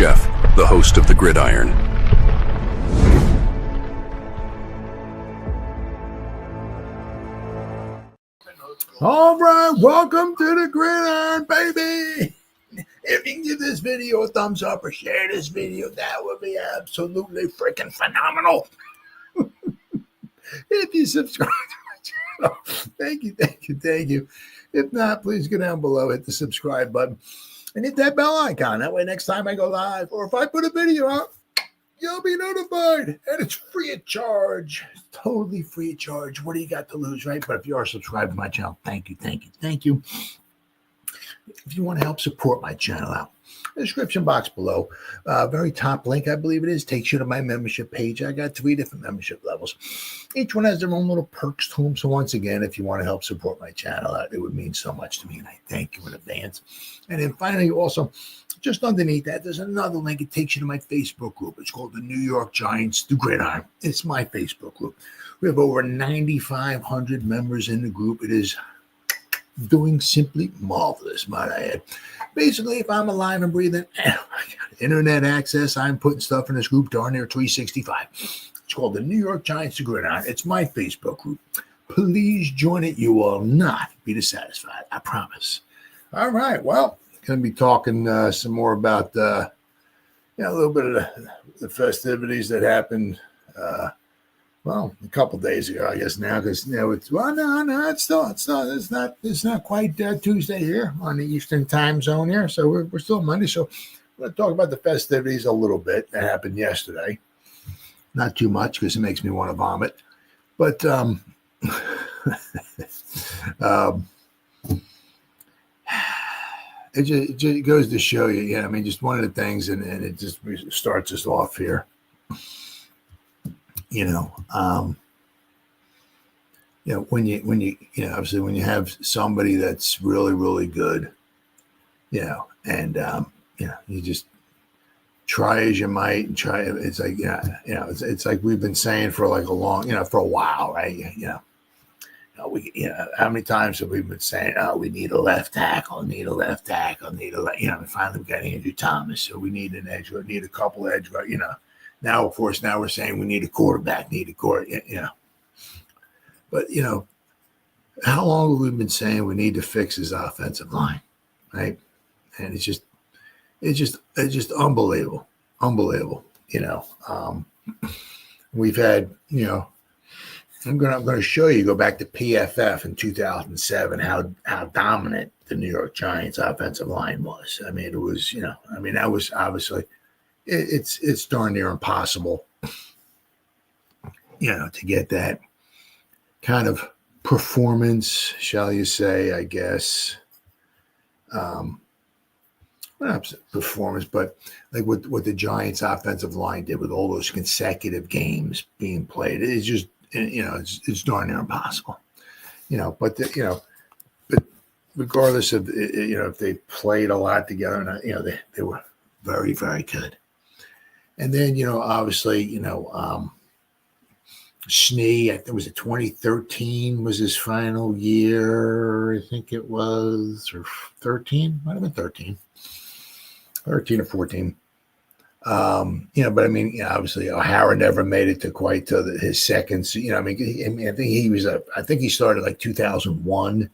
Jeff, the host of the Gridiron. All right, welcome to the Gridiron, baby. If you can give this video a thumbs up or share this video, that would be absolutely freaking phenomenal. If you subscribe to my channel, thank you. If not, please go down below, hit the subscribe button, and hit that bell icon. That way, next time I go live or if I put a video out, you'll be notified. And it's free of charge. It's totally free of charge. What do you got to lose, right? But if you are subscribed to my channel, thank you. If you want to help support my channel out, the description box below, very top link, I believe it is, takes you to my membership page. I got 3 different membership levels. Each one has their own little perks to them. So once again, if you want to help support my channel out, it would mean so much to me, and I thank you in advance. And then finally, also, just underneath that, there's another link. It takes you to my Facebook group. It's called the New York Giants, the Gridiron. It's my Facebook group. We have over 9,500 members in the group. It is doing simply marvelous, might I add. Basically, if I'm alive and breathing, I got internet access, I'm putting stuff in this group darn near 365. It's called the New York Giants, the Gridiron. It's my Facebook group. Please join it. You will not be dissatisfied. I promise. All right. Well, going to be talking some more about a little bit of the festivities that happened a couple days ago, I guess now, because it's not quite Tuesday here on the Eastern time zone here, so we're still Monday. So we're going to talk about the festivities a little bit that happened yesterday. Not too much because it makes me want to vomit, but it just goes to show you, just one of the things, and it just starts us off here. When you obviously when you have somebody that's really, really good, and you just try as you might and try. It's like, it's like we've been saying for like for a while, right? How many times have we been saying, we need a left tackle, and finally we got Andrew Thomas, so we need an edge, we need a couple edge, Now, of course, we're saying we need a quarterback, But, how long have we been saying we need to fix his offensive line, right? And it's just unbelievable. We've had, I'm going to show you, go back to PFF in 2007, how dominant the New York Giants offensive line was. It was, that was obviously, it's darn near impossible, to get that kind of performance, shall you say, I guess. Not performance, but like what the Giants offensive line did with all those consecutive games being played. It's just, it's darn near impossible, but regardless of, if they played a lot together, they were very, very good. And then, obviously, Schnee, I think it was 2013 was his final year. I think it was, or 13, might have been 13 or 14. But obviously O'Hara never made it to quite to his second. I think he started like 2001.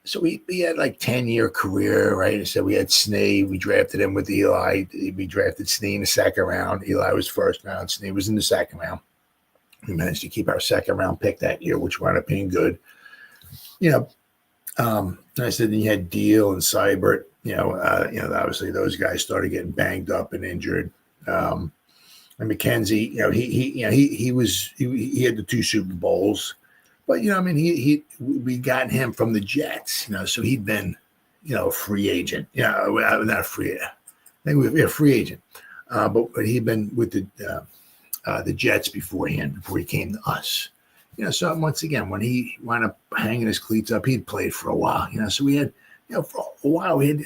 So he had like 10-year career, right? So we had Snee. We drafted him with Eli. We drafted Snee in the second round. Eli was first round. Snee was in the second round. We managed to keep our second round pick that year, which wound up being good. I said then you had Deal and Seibert. Obviously those guys started getting banged up and injured. And McKenzie, he had the 2 Super Bowls. But, we got him from the Jets, so he'd been, a free agent. Not a free agent. I think we were a free agent. But he'd been with the Jets before he came to us. So once again, when he wound up hanging his cleats up, he'd played for a while. So we had, for a while, we had,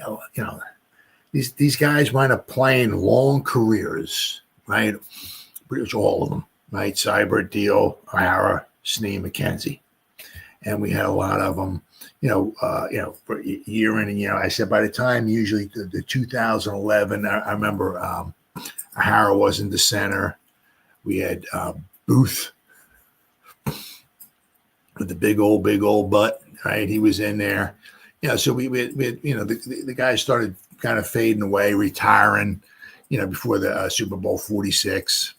these guys wind up playing long careers, right? Pretty much all of them, right? Seibert, Deal, O'Hara, Snee, McKenzie. And we had a lot of them. for year in and year out. I said by the time usually the 2011, I remember Harrow wasn't the center. We had Booth with the big old butt, right? He was in there. So we had the guys started kind of fading away, retiring, before the Super Bowl 46.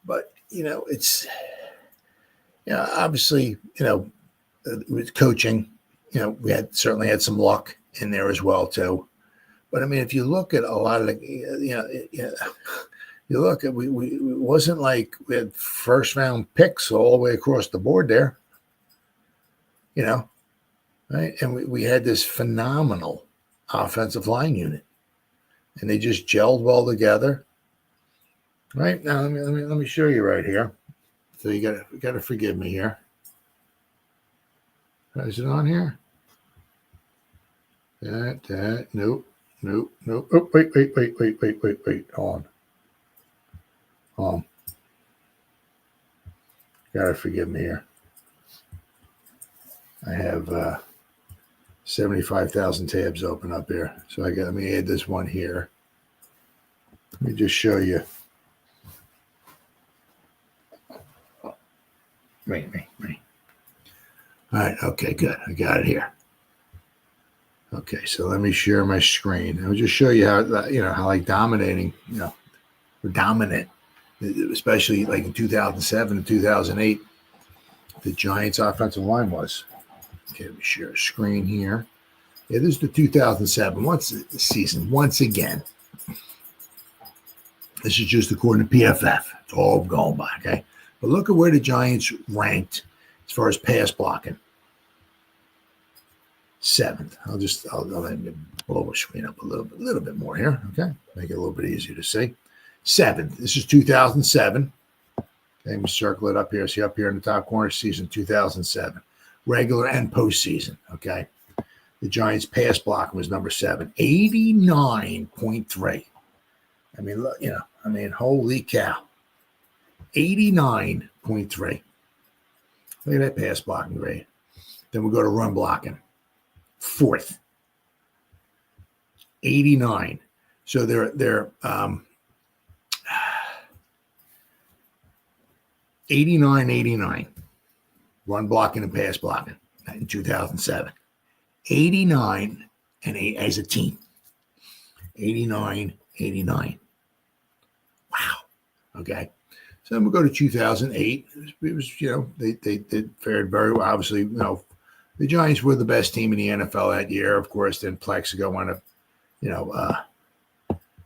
But, it's, obviously, with coaching, we certainly had some luck in there as well, too. But, I mean, if you look at a lot of the, you look at, it wasn't like we had first round picks all the way across the board there, right? And we had this phenomenal offensive line unit, and they just gelled well together. Right now, let me show you right here. So you got to forgive me here. Is it on here? Nope. Oh, wait. Hold on. Got to forgive me here. I have 75,000 tabs open up here. So let me add this one here. Let me just show you. Wait. All right. Okay, good. I got it here. Okay, so let me share my screen. I'll just show you how like dominating, we're dominant, especially like in 2007 and 2008, the Giants offensive line was. Okay, let me share a screen here. Yeah, this is the 2007 season. Once again, this is just according to PFF. It's all going by, okay? But look at where the Giants ranked as far as pass blocking. 7th. I'll let me blow the screen up a little bit more here, okay? Make it a little bit easier to see. 7th. This is 2007. Okay, let me circle it up here. See up here in the top corner, season 2007. Regular and postseason, okay? The Giants' pass blocking was number 7, 89.3. I mean, look, holy cow. 89.3. Look at that pass blocking grade. Then we go to run blocking. 4th. 89. So they're 89. Run blocking and pass blocking in 2007. 89 and 8 as a team. 89. Wow. Okay. So then we'll go to 2008. It was they fared very well. Obviously, the Giants were the best team in the NFL that year. Of course, then Plexico wound up,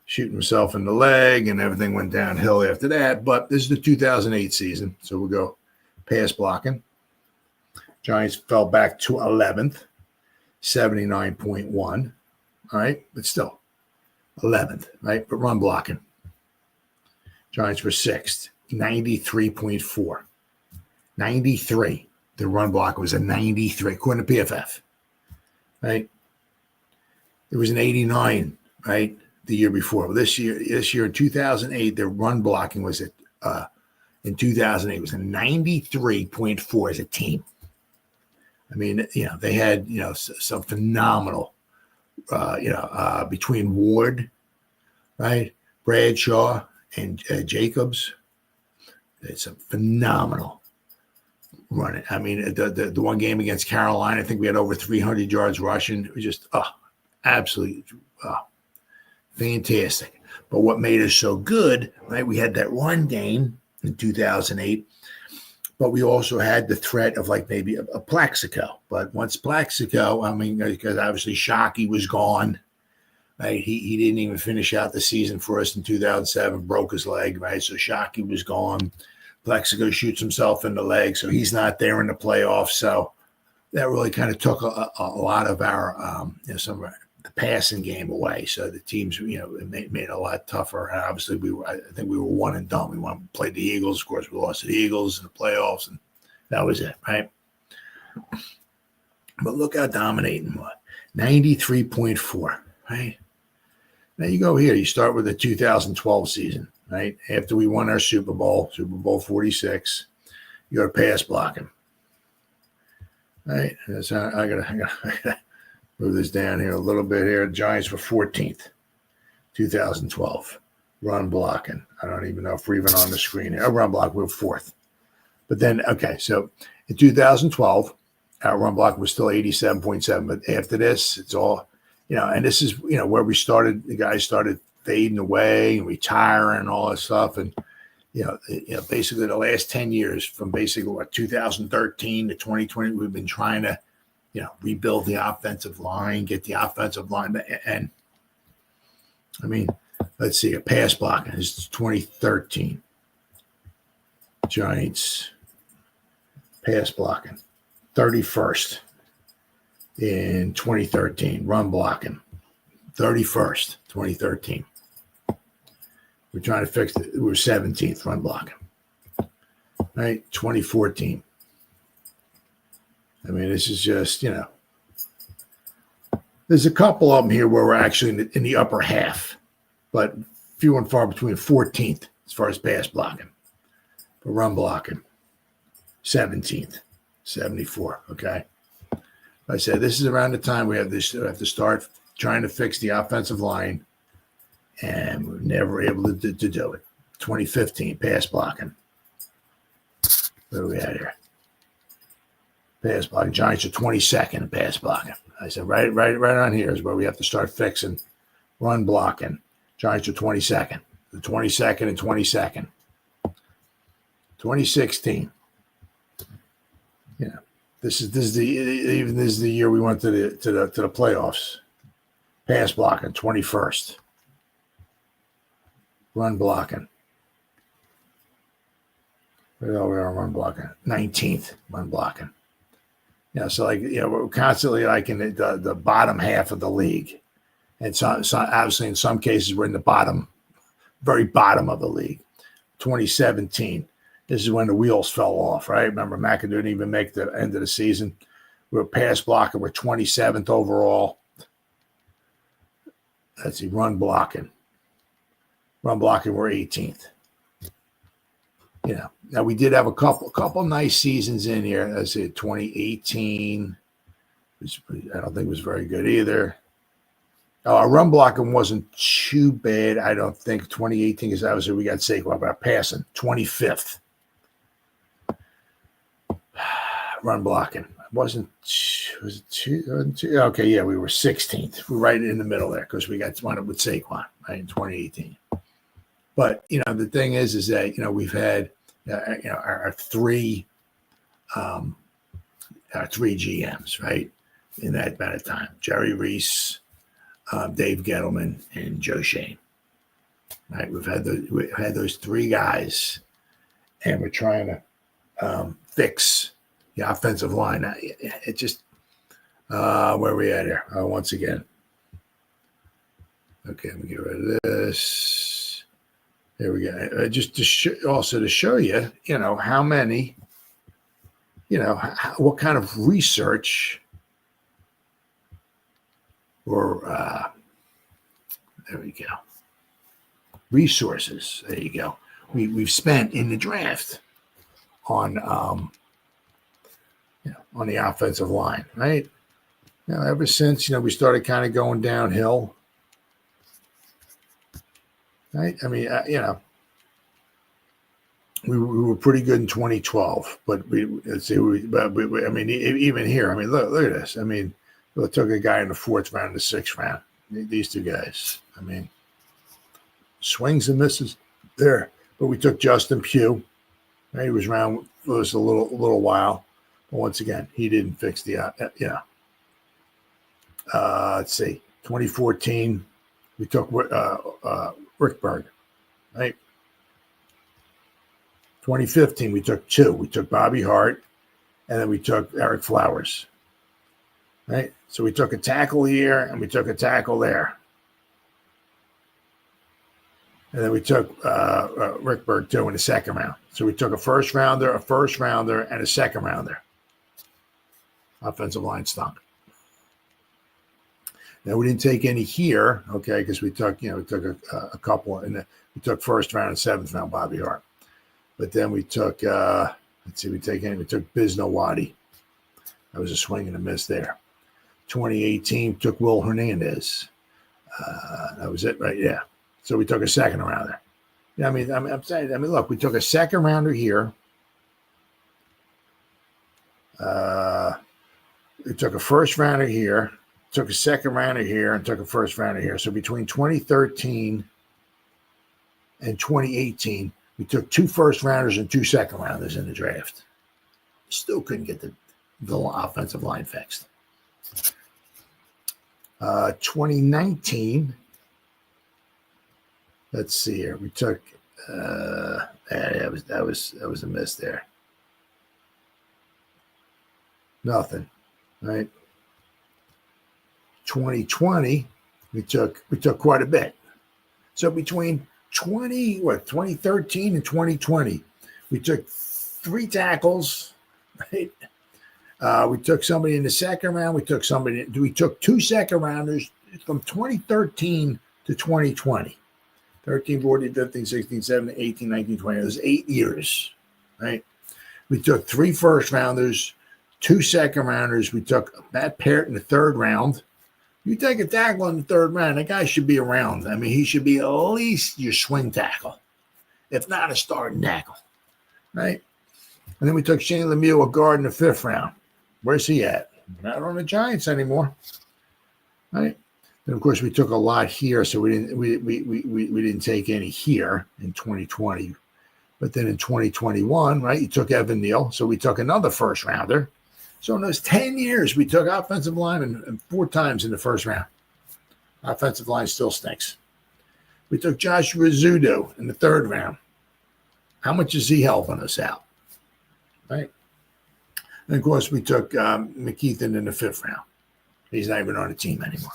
shooting himself in the leg, and everything went downhill after that. But this is the 2008 season, so we'll go pass blocking. Giants fell back to 11th, 79.1. All right, but still 11th, right? But run blocking. Giants were 6th, 93.4. 93. The run block was a 93, according to PFF, right? It was an 89, right, the year before. Well, this year in 2008, the run blocking was in 2008 was a 93.4 as a team. I mean, they had, some phenomenal, between Ward, right, Bradshaw, and Jacobs. It's a phenomenal running. I mean, the one game against Carolina, I think we had over 300 yards rushing. It was just absolutely fantastic. But what made us so good, right? We had that run game in 2008, but we also had the threat of like maybe a Plaxico. But once Plaxico, because obviously Shockey was gone, right? He didn't even finish out the season for us in 2007, broke his leg, right? So Shockey was gone. Plexico shoots himself in the leg, so he's not there in the playoffs. So that really kind of took a lot of our, some of the passing game away. So the teams, it made it a lot tougher. And obviously, I think we were one and done. We played the Eagles. Of course, we lost to the Eagles in the playoffs, and that was it, right? But look how dominating what 93.4, right? Now you go here. You start with the 2012 season, right? After we won our Super Bowl 46, you go to pass blocking. Right. So I gotta move this down here a little bit here. Giants were 14th, 2012. Run blocking. I don't even know if we're even on the screen here. Run block, we were 4th. But then, okay, so in 2012, our run block was still 87.7. But after this, it's all, and this is, where we started. The guys started fading away and retiring and all that stuff. And, basically the last 10 years from basically 2013 to 2020, we've been trying to, rebuild the offensive line, get the offensive line. And I mean, let's see, a pass blocking is 2013. Giants pass blocking, 31st in 2013. Run blocking, 31st, 2013. We're trying to fix it. We're 17th run blocking. Right? 2014. I mean, this is just, there's a couple of them here where we're actually in the upper half, but few and far between. 14th as far as pass blocking. But run blocking, 17th, 74. Okay. Like I said, this is around the time we have to start trying to fix the offensive line, and we're never able to do it. 2015 pass blocking. What are we at here? Pass blocking. Giants are 22nd in pass blocking. I said right on here is where we have to start fixing run blocking. Giants are 22nd. The 22nd and 22nd. 2016. This is the year we went to the playoffs. Pass blocking, 21st. Run blocking. Where the hell we are run blocking? 19th run blocking. So we're constantly in the bottom half of the league. And so obviously in some cases we're in the very bottom of the league. 2017. This is when the wheels fell off, right? Remember, McAdoo didn't even make the end of the season. We were pass blocking. We're 27th overall. Let's see, run blocking. Run blocking, we're 18th. Now we did have a couple nice seasons in here. Let's see, 2018, which I don't think was very good either. Our run blocking wasn't too bad, I don't think. 2018 is obviously we got Saquon about passing. 25th. Run blocking. Was it two? Okay, yeah, we were 16th. We're right in the middle there because we got one with Saquon, right, in 2018. But, the thing is that, we've had, our three GMs, right, in that amount of time. Jerry Reese, Dave Gettleman, and Joe Schoen. Right, we've had those three guys, and we're trying to fix the offensive line. It just where are we at here? Once again. Okay, let me get rid of this. There we go. Just to show you, how many, what kind of research or there we go. Resources. There you go. We've spent in the draft on on the offensive line, right? Ever since we started kind of going downhill, right? I mean, we were pretty good in 2012, but even here, look at this. We took a guy in the 4th round, the 6th round. These two guys. Swings and misses there. But we took Justin Pugh. Right? He was around for us a little while. But once again, he didn't fix the let's see. 2014, we took Rickberg. Right? 2015, we took 2. We took Bobby Hart, and then we took Eric Flowers. Right? So we took a tackle here, and we took a tackle there. And then we took Rickberg, too, in the 2nd round. So we took a 1st rounder, a 1st rounder, and a 2nd rounder. Offensive line stunk. Now, we didn't take any here, okay, because we took, a couple. And we took 1st round and 7th round Bobby Hart. But then we took, we took Biznowadi. That was a swing and a miss there. 2018 took Will Hernandez. That was it, right? Yeah. So we took a second rounder. Yeah, I'm saying. Look, we took a second rounder here. We took a first rounder here, took a second rounder here, and took a first rounder here. So between 2013 and 2018, we took 2 first rounders and 2 second rounders in the draft. Still couldn't get the offensive line fixed. 2019. Let's see here. We took that was a miss there. Nothing, right? 2020, we took quite a bit. So between 2013 and 2020, we took 3 tackles, right? We took somebody in the second round. We took 2 second rounders from 2013 to 2020. 13, 14, 15, 16, 17, 18, 19, 20. It was 8 years, right? We took 3 first rounders, 2 second rounders. We took Matt Parrott in the third round. You take a tackle in the third round, that guy should be around. He should be at least your swing tackle, if not a starting tackle, right? And then we took Shane Lemieux, a guard, in the 5th round. Where's he at? Not on the Giants anymore, right? And of course, we took a lot here, so we didn't take any here in 2020. But then in 2021, right, you took Evan Neal, so we took another first rounder. So in those 10 years, we took offensive linemen 4 times in the first round. Offensive line still stinks. We took Joshua Zudo in the 3rd round. How much is he helping us out, right? And of course, we took McKeithen in the 5th round. He's not even on the team anymore.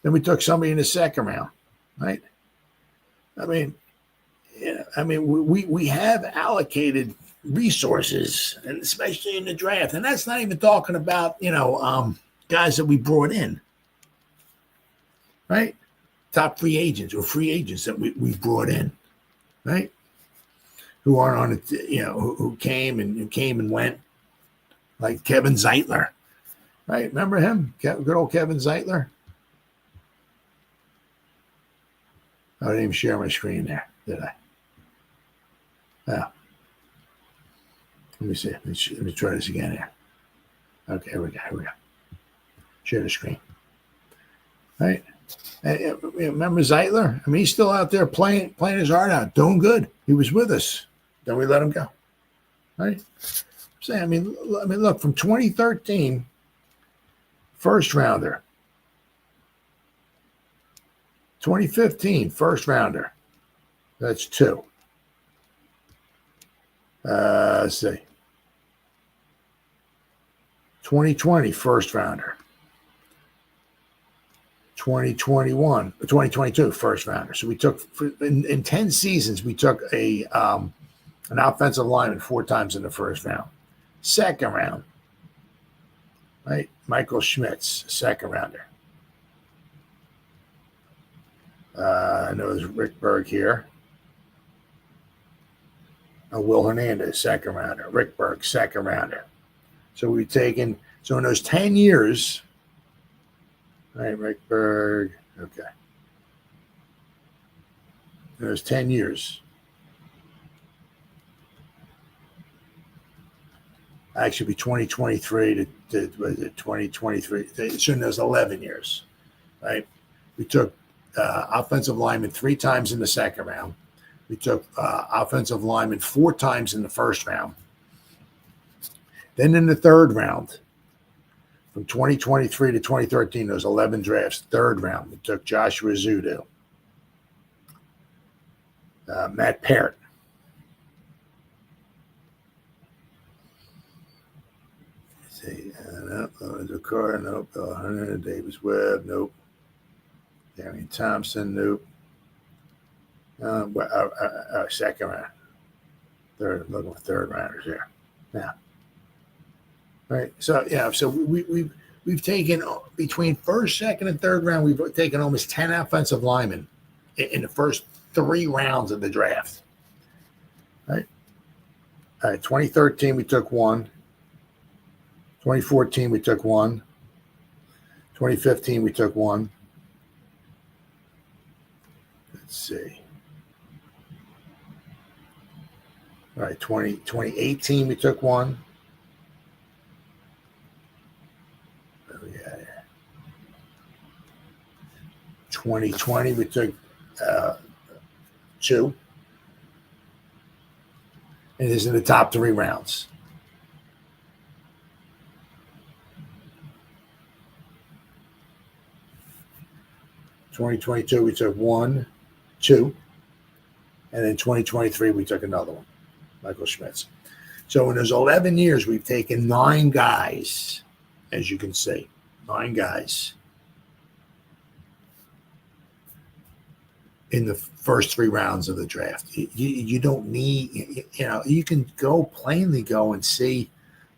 Then we took somebody in the 2nd round, right? We have allocated resources, and especially in the draft, and that's not even talking about guys that we brought in, right? Top free agents or free agents that we brought in, right? Who aren't on it, who came and went, like Kevin Zeitler, right? Remember him? Good old Kevin Zeitler. I didn't even share my screen there, did I? Yeah. Let me see. Let me try this again here. Okay, here we go. Share the screen. Right? Remember Zeitler? He's still out there playing his heart out, doing good. He was with us. Then we let him go. Right? Look, from 2013, first rounder. 2015, first rounder. That's 2. Let's see. 2020, first rounder. 2022, first rounder. So we took, in 10 seasons, we took an offensive lineman 4 times in the first round. Second round, right? Michael Schmitz, second rounder. I know there's Rick Berg here. Will Hernandez, second rounder. Rick Berg, second rounder. So we've taken, in those 10 years, all right, Rick Berg, okay. In those 10 years, actually be 2023 to 2023, so in those 11 years, right? We took offensive lineman 3 times in the second round. We took offensive lineman 4 times in the first round. Then in the third round, from 2023 to 2013, those 11 drafts, third round, we took Joshua Zudo, Matt Parrott, Dakar, nope. Bill Hunter, Davis Webb, nope. Darian Thompson, nope. Second round. Third, I'm looking for third rounders here. Yeah. Right. So we've taken between first, second, and third round. We've taken almost 10 offensive linemen in the first 3 rounds of the draft. Right. All right. 2013, we took 1. 2014, we took one. 2015, we took one. Let's see. All right, 2018, we took one. Oh, yeah. 2020, we took two. And it is in the top 3 rounds. (2022) we took 1, 2, and then 2023 we took another one, Michael Schmitz. So in those 11 years, we've taken 9 guys, as you can see, 9 guys in the first 3 rounds of the draft. You don't need, you can plainly go and see,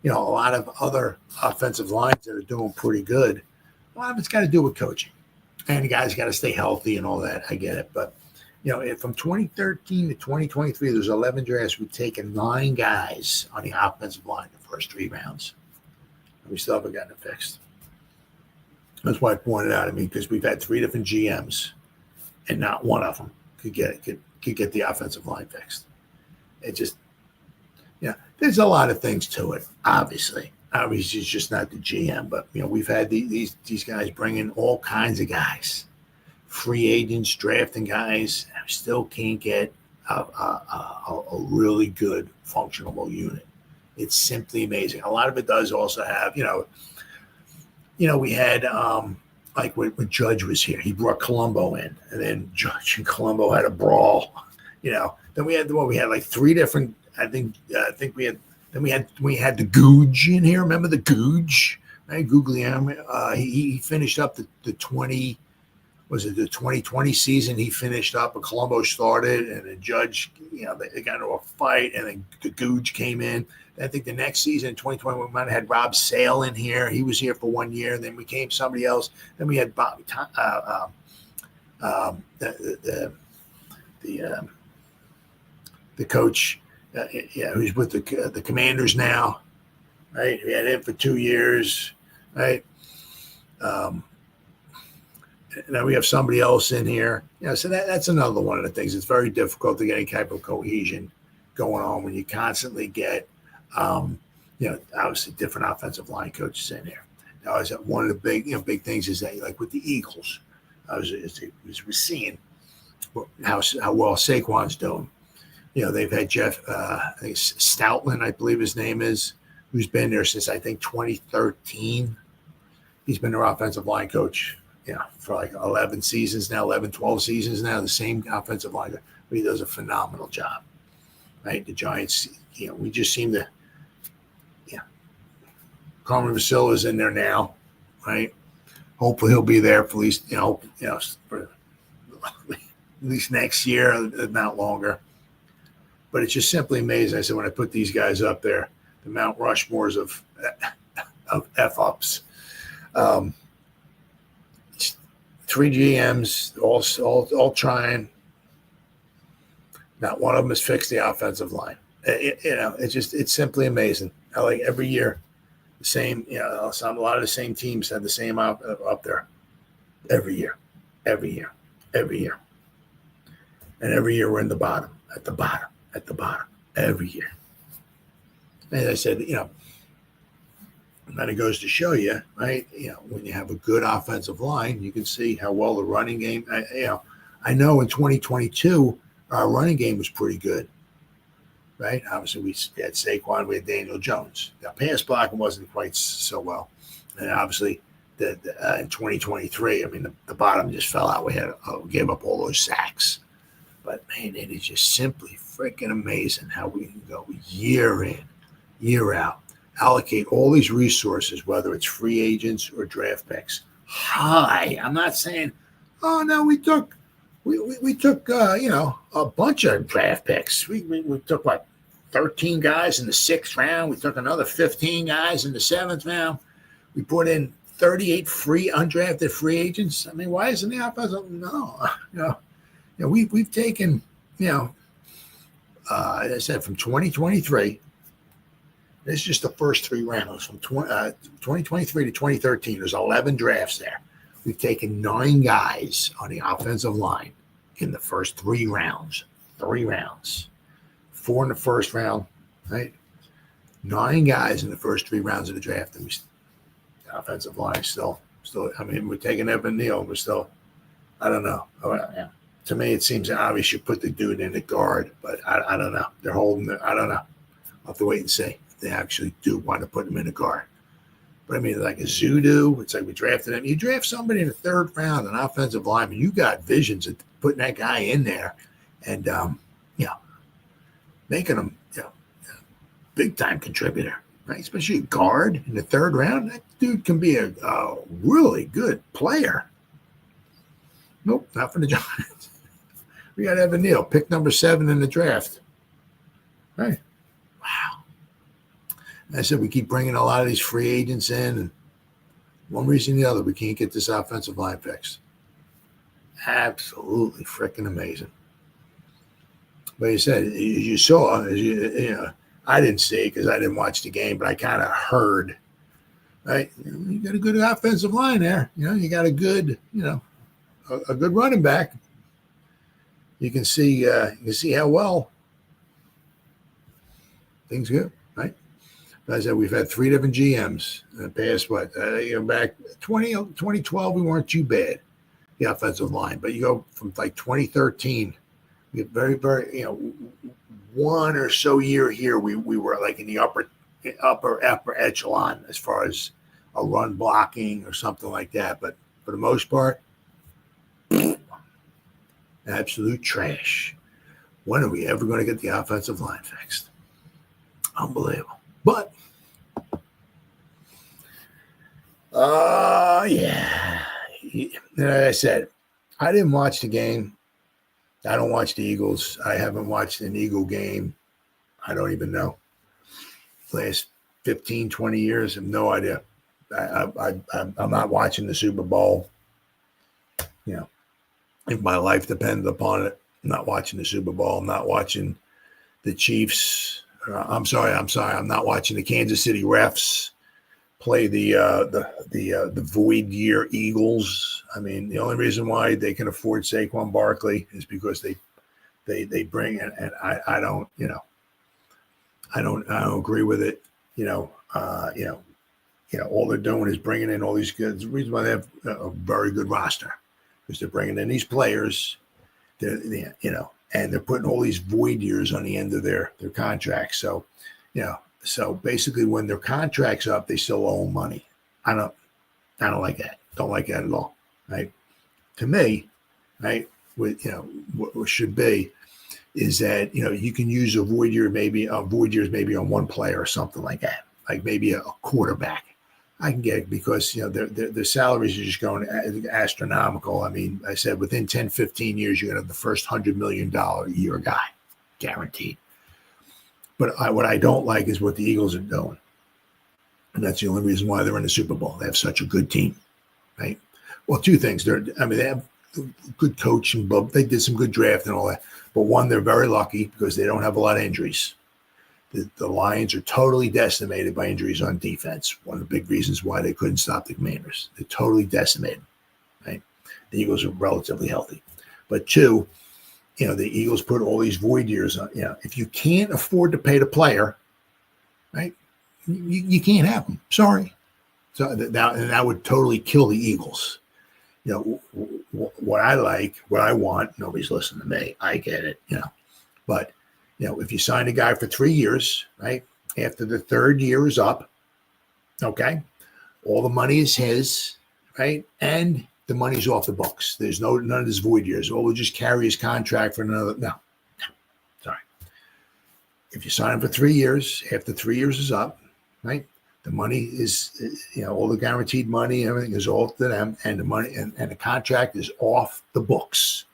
a lot of other offensive lines that are doing pretty good. A lot of it's got to do with coaching. And the guys got to stay healthy and all that. I get it. But, from 2013 to 2023, there's 11 drafts. We've taken 9 guys on the offensive line the first 3 rounds. And we still haven't gotten it fixed. That's why I pointed out, because we've had 3 different GMs, and not one of them could get the offensive line fixed. It just, there's a lot of things to it, obviously. Obviously, it's just not the GM, but we've had these guys bring in all kinds of guys, free agents, drafting guys. Still can't get a really good functional unit. It's simply amazing. A lot of it does also have, we had like when Judge was here, he brought Colombo in, and then Judge and Colombo had a brawl. Then we had like 3 different. I think we had. Then we had the Googe in here. Remember the Googe, right? Guglielmo. He finished up the 2020 season. He finished up, and Colombo started, and the Judge, they got into a fight, and then the Googe came in. I think the next season in 2020, we might have had Rob Sale in here. He was here for 1 year. Then we came somebody else. Then we had Bobby, the coach. Who's with the Commanders now, right? We had him for 2 years, right? Now we have somebody else in here. So that's another one of the things. It's very difficult to get any type of cohesion going on when you constantly get, obviously different offensive line coaches in here. Now, one of the big things is that, like with the Eagles, we're seeing how well Saquon's doing. They've had Jeff I think Stoutland, I believe his name is, who's been there since, I think, 2013. He's been their offensive line coach, for like 11 seasons now, 11, 12 seasons now, the same offensive line. But he does a phenomenal job, right? The Giants, we just seem to, Carmen Vasilla's in there now, right? Hopefully he'll be there for at least, for at least next year, if not longer. But it's just simply amazing. I said, when I put these guys up there, the Mount Rushmores of F-ups. 3 GMs, all trying. Not one of them has fixed the offensive line. It's simply amazing. I like every year, the same, a lot of the same teams have the same up there. Every year. And every year we're in the bottom, at the bottom, every year. And I said, and it goes to show you, right? When you have a good offensive line, you can see how well the running game. I know in 2022 our running game was pretty good, right? Obviously, we had Saquon, we had Daniel Jones. The pass blocking wasn't quite so well, and obviously, in 2023, the bottom just fell out. We gave up all those sacks, but man, it is just simply freaking amazing how we can go year in, year out. Allocate all these resources, whether it's free agents or draft picks, high. I'm not saying, oh no, we took a bunch of draft picks. We took 13 guys in the 6th round. We took another 15 guys in the 7th round. We put in 38 undrafted free agents. Why isn't the offensive? No, we've taken, as I said, from 2023. This is just the first 3 rounds from 2023 to 2013. There's 11 drafts there. We've taken 9 guys on the offensive line in the first 3 rounds. 3 rounds. 4 in the first round, right? 9 guys in the first 3 rounds of the draft. And the offensive line is still. I mean, we're taking Evan Neal. We're still. I don't know. Yeah. To me, it seems obvious you put the dude in the guard, but I don't know. They're holding it. I don't know. I'll have to wait and see if they actually do want to put him in the guard. But I mean, like a Zudu, it's like we drafted him. You draft somebody in the 3rd round, an offensive lineman, you got visions of putting that guy in there and, making him, big time contributor, right? Especially a guard in the 3rd round. That dude can be a really good player. Nope, not for the Giants. We got Evan Neal, pick number 7 in the draft. Right. Wow. I said we keep bringing a lot of these free agents in, and one reason or the other, we can't get this offensive line fixed. Absolutely freaking amazing. But you said, you saw, I didn't see it because I didn't watch the game, but I kind of heard, right? You got a good offensive line there. You got a good, a good running back. You can see how well things go, right? As I said, we've had 3 different GMs in the past, back 2012, we weren't too bad, the offensive line. But you go from like 2013, we get very, very, 1 or so year here, we were like in the upper echelon as far as a run blocking or something like that. But for the most part, absolute trash. When are we ever going to get the offensive line fixed? Unbelievable. But, yeah. Like I said, I didn't watch the game. I don't watch the Eagles. I haven't watched an Eagle game. I don't even know. Last 15, 20 years, I have no idea. I'm not watching the Super Bowl. If my life depended upon it, I'm not watching the Super Bowl. I'm not watching the Chiefs. I'm sorry. I'm not watching the Kansas City Refs play the void year Eagles. I mean, the only reason why they can afford Saquon Barkley is because they bring in, and I don't agree with it. All they're doing is bringing in all these good. The reason why they have a very good roster because they're bringing in these players. And they're putting all these void years on the end of their contracts. So, so basically when their contract's up, they still owe money. I don't like that. Don't like that at all. Right. To me, right. What should be is that, you can use a void years maybe on one player or something like that. Like maybe a quarterback. I can get it because, their salaries are just going astronomical. I mean, I said within 10, 15 years, you're going to have the first $100 million a year guy, guaranteed. But what I don't like is what the Eagles are doing. And that's the only reason why they're in the Super Bowl. They have such a good team, right? Well, 2 things. They have good coaching, but they did some good draft and all that. But one, they're very lucky because they don't have a lot of injuries. The Lions are totally decimated by injuries on defense. One of the big reasons why they couldn't stop the Commanders. They're totally decimated, right? The Eagles are relatively healthy. But 2, the Eagles put all these void years on. If you can't afford to pay the player, right, you can't have them. Sorry. So that would totally kill the Eagles. What I like, what I want, nobody's listening to me. I get it, But, if you sign a guy for 3 years, right, after the 3rd year is up, okay, all the money is his, right, and the money's off the books. There's none of this void years. Or we'll just carry his contract for another. No, sorry. If you sign him for 3 years, after 3 years is up, right, the money is, all the guaranteed money, everything is off to them, and the money and the contract is off the books.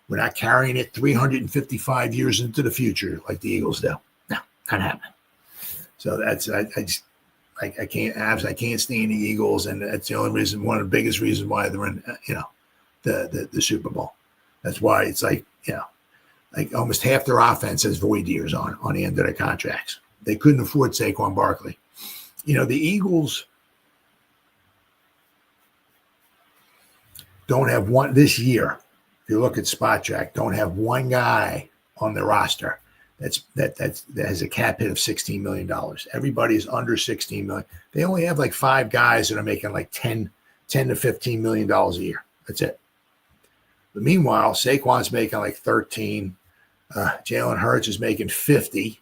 We're not carrying it 355 years into the future like the Eagles do. No, not happening. So that's I can't stand the Eagles, and that's the only reason, one of the biggest reasons why they're in the Super Bowl. That's why it's like almost half their offense has void years on the end of their contracts. They couldn't afford Saquon Barkley. The Eagles don't have one this year. If you look at Spot Track, don't have one guy on the roster that has a cap hit of $16 million. Everybody is under $16 million. They only have like 5 guys that are making like $10 to $15 million a year. That's it. But meanwhile, Saquon's making like 13. Jalen Hurts is making 50,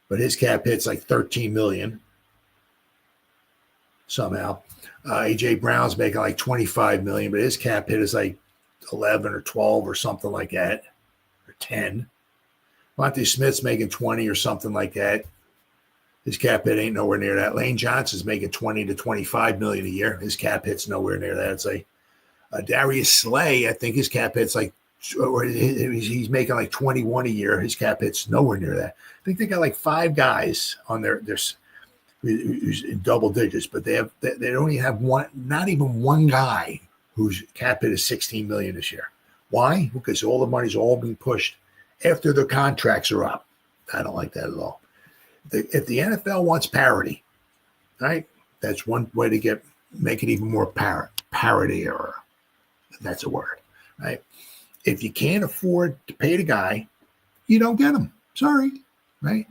but his cap hit's like 13 million somehow. AJ Brown's making like 25 million, but his cap hit is like 11 or 12 or something like that, or 10. Monte Smith's making 20 or something like that. His cap hit ain't nowhere near that. Lane Johnson's making 20 to 25 million a year. His cap hit's nowhere near that. It's like Darius Slay, I think his cap hit's like, or he's making like 21 a year. His cap hit's nowhere near that. I think they got like 5 guys on their who's in double digits, but they only have one, not even one guy whose cap hit is 16 million this year. Why? Because all the money's all being pushed after their contracts are up. I don't like that at all. If the NFL wants parity, right? That's one way to make it even more parity, or that's a word, right? If you can't afford to pay the guy, you don't get him. Sorry, right?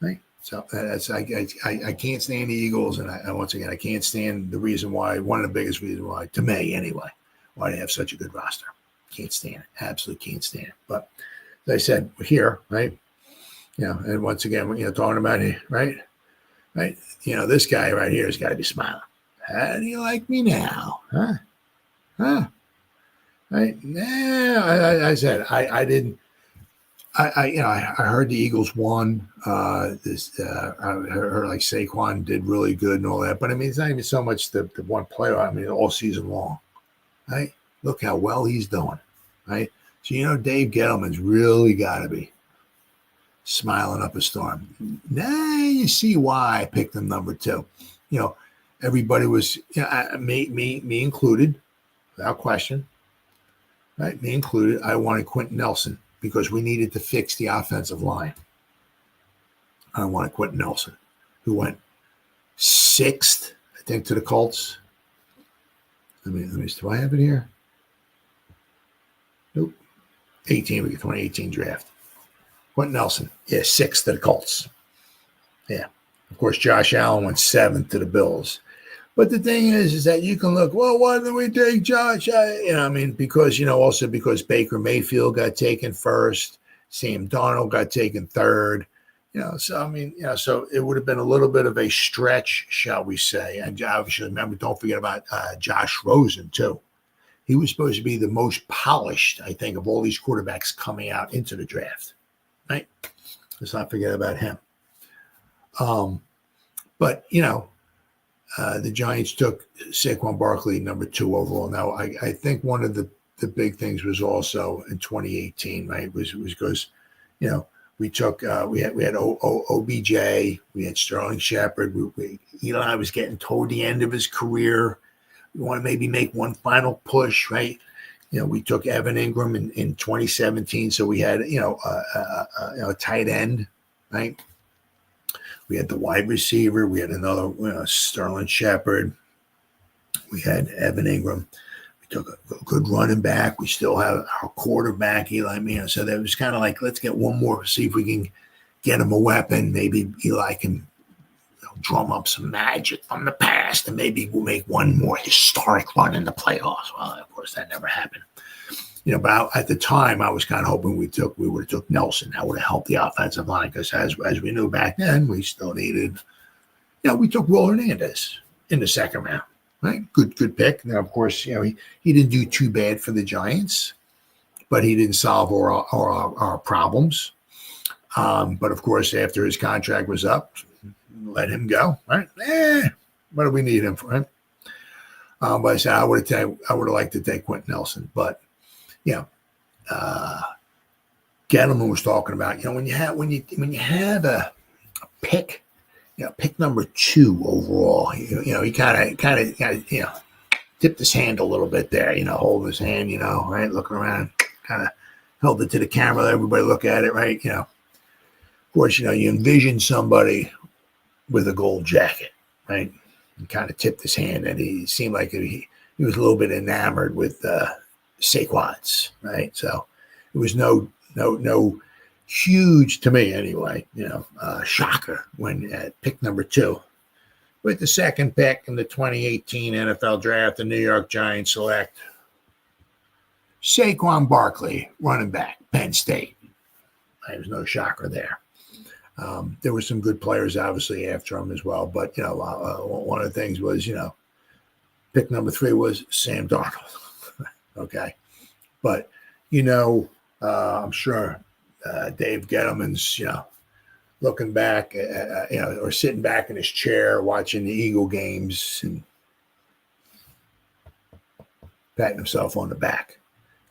Right. So that's I can't stand the Eagles, and once again, I can't stand the reason why. One of the biggest reasons why, to me anyway, why they have such a good roster. Can't stand it. Absolutely can't stand it. But as I said, we're here, right? And once again, talking about it, right? This guy right here has got to be smiling. How do you like me now? Huh? Right? Yeah, I said I didn't. I heard the Eagles won. I heard like Saquon did really good and all that, but I mean, it's not even so much the one player. I mean, all season long, right? Look how well he's doing, right? So Dave Gettleman's really got to be smiling up a storm. Now you see why I picked him number 2. Everybody was, me included, without question, right? Me included. I wanted Quentin Nelson because we needed to fix the offensive line. I wanted Quentin Nelson, who went 6th, I think, to the Colts. Let me. Do I have it here? Nope. 2018 draft. Quentin Nelson, 6th to the Colts. Yeah. Of course, Josh Allen went 7th to the Bills. But the thing is that you can look, well, why didn't we take Josh? Because, also because Baker Mayfield got taken 1st, Sam Darnold got taken 3rd. So it would have been a little bit of a stretch, shall we say. And obviously, remember, don't forget about Josh Rosen, too. He was supposed to be the most polished, I think, of all these quarterbacks coming out into the draft. Right? Let's not forget about him. But the Giants took Saquon Barkley number 2 overall. Now, I think one of the big things was also in 2018, right? Was because, we took we had OBJ, we had Sterling Shepard. Eli was getting toward the end of his career. We want to maybe make one final push, right? We took Evan Ingram in 2017, so we had a tight end, right? We had the wide receiver. We had another Sterling Shepard. We had Evan Ingram. We took a good running back. We still have our quarterback, Eli Manning. So that was kind of like, let's get one more, see if we can get him a weapon. Maybe Eli can drum up some magic from the past, and maybe we'll make one more historic run in the playoffs. Well, of course, that never happened. But at the time, I was kind of hoping we would have took Nelson. That would have helped the offensive line because, as we knew back then, we still needed. We took Will Hernandez in the 2nd round. Right, good pick. Now, of course, he didn't do too bad for the Giants, but he didn't solve our problems. But of course, after his contract was up, let him go. Right? What do we need him for? Right? But I said I would have liked to take Quentin Nelson, but. Gettleman was talking about, when you have a pick, pick number 2 overall, he kind of tipped his hand a little bit there, holding his hand, right, looking around, kind of held it to the camera, let everybody look at it, right, Of course, you envision somebody with a gold jacket, right? He kind of tipped his hand, and he seemed like he was a little bit enamored with Saquon's, right? So it was no huge, to me anyway, shocker when at pick number 2, with the second pick in the 2018 NFL Draft, the New York Giants select Saquon Barkley, running back, Penn State. There's no shocker there. There were some good players, obviously, after him as well. But, one of the things was, pick number 3 was Sam Darnold. Okay. But, I'm sure Dave Gettleman's, looking back, or sitting back in his chair watching the Eagle games and patting himself on the back.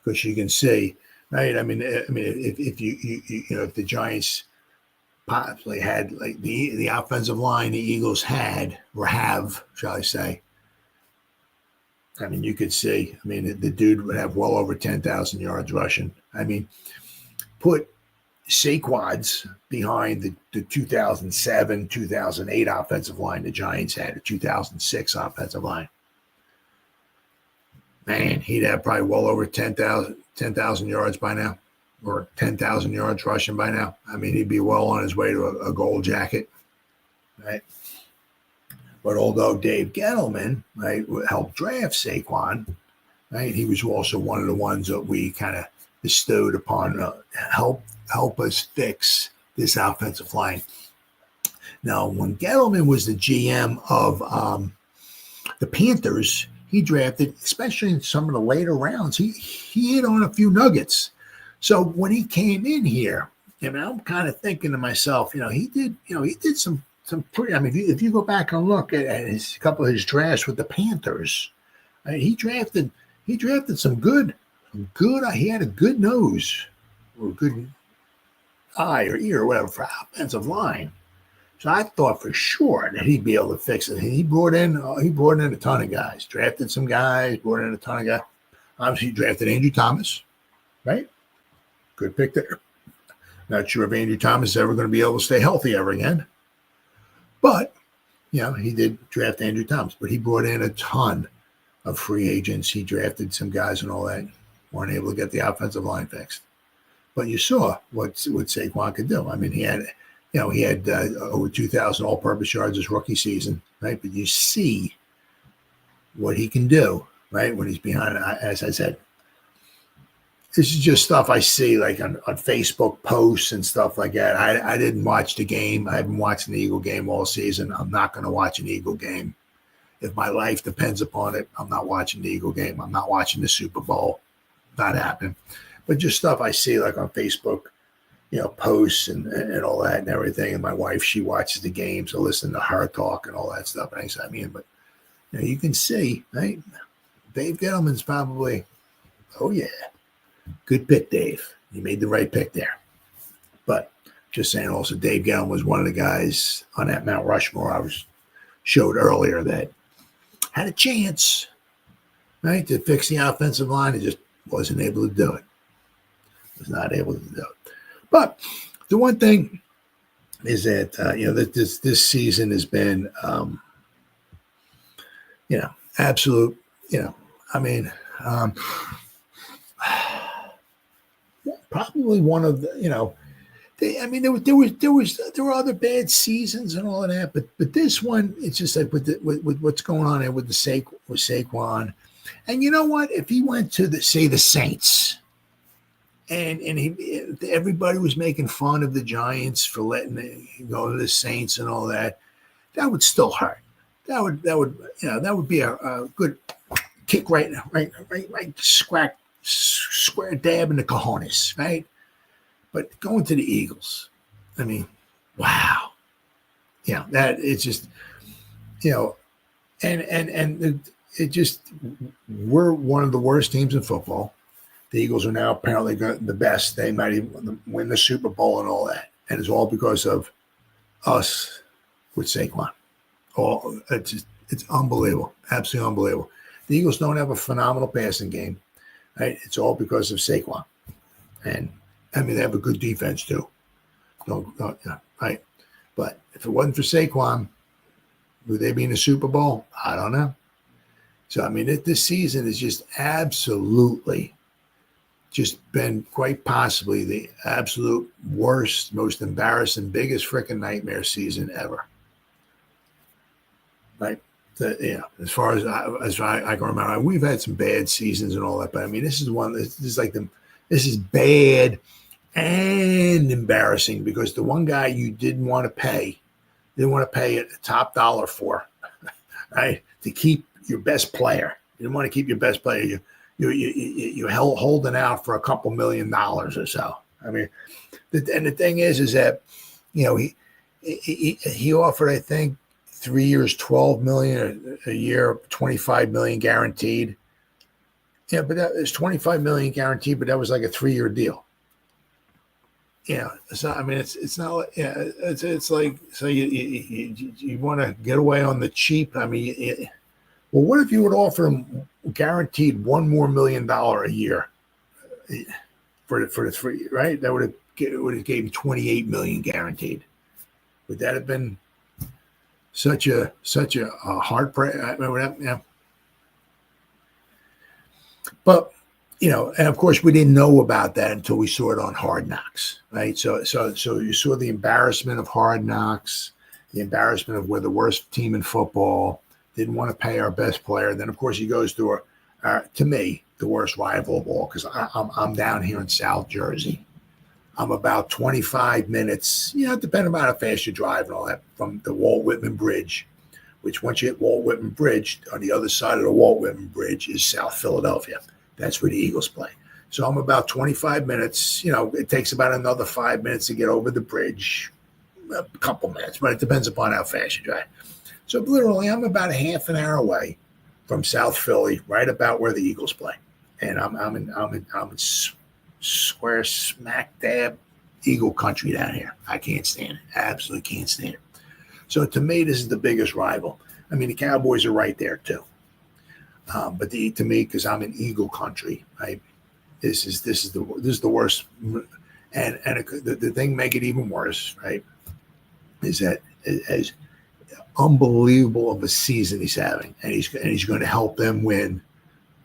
Because you can see, right? I mean, if you if the Giants possibly had like the offensive line the Eagles had or have, shall I say? I mean, you could see. I mean, the dude would have well over 10,000 yards rushing. I mean, put Saquon's behind the 2007, 2008 offensive line the Giants had, a 2006 offensive line. Man, he'd have probably well over 10,000 yards by now, or 10,000 yards rushing by now. I mean, he'd be well on his way to a gold jacket, right? But although Dave Gettleman, right, helped draft Saquon, right, he was also one of the ones that we kind of bestowed upon help us fix this offensive line. Now, when Gettleman was the GM of the Panthers, he drafted, especially in some of the later rounds, he hit on a few nuggets. So when he came in here, I'm kind of thinking to myself, he did some pretty. I mean, if you go back and look at a couple of his drafts with the Panthers, he drafted some good. He had a good nose or a good eye or ear or whatever for offensive line. So I thought for sure that he'd be able to fix it. And he brought in a ton of guys, drafted some guys, brought in a ton of guys. Obviously, he drafted Andrew Thomas, right? Good pick there. Not sure if Andrew Thomas is ever going to be able to stay healthy ever again. But, he did draft Andrew Thomas. But he brought in a ton of free agents. He drafted some guys and all that. Weren't able to get the offensive line fixed. But you saw what Saquon could do. I mean, he had over 2,000 all-purpose yards his rookie season, right? But you see what he can do, right, when he's behind. As I said, this is just stuff I see like on Facebook posts and stuff like that. I didn't watch the game. I haven't watched an Eagle game all season. I'm not going to watch an Eagle game. If my life depends upon it, I'm not watching the Eagle game. I'm not watching the Super Bowl. Not happening. But just stuff I see like on Facebook, posts and all that and everything. And my wife, she watches the games. I listen to her talk and all that stuff. And I mean, but you can see, right? Dave Gettleman's probably, oh yeah, good pick, Dave. You made the right pick there. But just saying, also Dave Gettleman was one of the guys on that Mount Rushmore I showed earlier that had a chance, right, to fix the offensive line. He just wasn't able to do it. Was not able to do it. But the one thing is that that this season has been absolute. I mean, probably one of the. There were other bad seasons and all of that, but this one, it's just like with what's going on there with Saquon, and you know what? If he went to the Saints. And everybody was making fun of the Giants for letting him go to the Saints and all that. That would still hurt. That would be a good kick right square dab in the cojones, right? But going to the Eagles, I mean, wow. That it's just, and it just, we're one of the worst teams in football. The Eagles are now apparently the best. They might even win the Super Bowl and all that. And it's all because of us with Saquon. It's unbelievable. Absolutely unbelievable. The Eagles don't have a phenomenal passing game. Right? It's all because of Saquon. And, I mean, they have a good defense too. Don't yeah, right. But if it wasn't for Saquon, would they be in the Super Bowl? I don't know. So, I mean, this season is just absolutely just been quite possibly the absolute worst, most embarrassing, biggest freaking nightmare season ever. Right? As far as I can remember, we've had some bad seasons and all that, but I mean, this is one. This is like this is bad and embarrassing because the one guy you didn't want to pay a top dollar for, right? To keep your best player, you didn't want to keep your best player. You holding out for a couple $1 million or so. I mean, and the thing is that he offered, I think, 3 years, $12 million a year, $25 million guaranteed. Yeah, but that is $25 million guaranteed, but that was like a 3-year deal. Yeah, so I mean, it's not. Yeah, it's like so you want to get away on the cheap. I mean, well, what if you would offer him guaranteed $1 more million a year for the 3, right? That would have gave him $28 million guaranteed. Would that have been such a heartbreak? I mean, yeah. But and of course we didn't know about that until we saw it on Hard Knocks, right? So you saw the embarrassment of Hard Knocks, the embarrassment of we're the worst team in football, didn't want to pay our best player. Then of course he goes to to me the worst rival of all because I'm down here in South Jersey. I'm about 25 minutes, depending on how fast you drive and all that, from the Walt Whitman Bridge, which once you hit Walt Whitman Bridge, on the other side of the Walt Whitman Bridge is South Philadelphia. That's where the Eagles play. So I'm about 25 minutes. It takes about another 5 minutes to get over the bridge, a couple minutes, but it depends upon how fast you drive. So literally, I'm about a half an hour away from South Philly, right about where the Eagles play, and I'm in square smack dab Eagle country down here. I can't stand it. Absolutely can't stand it. So to me, this is the biggest rival. I mean, the Cowboys are right there too. But to me, because I'm in Eagle country, right? This is the worst, and the thing make it even worse, right? Is that as unbelievable of a season he's having, and he's going to help them win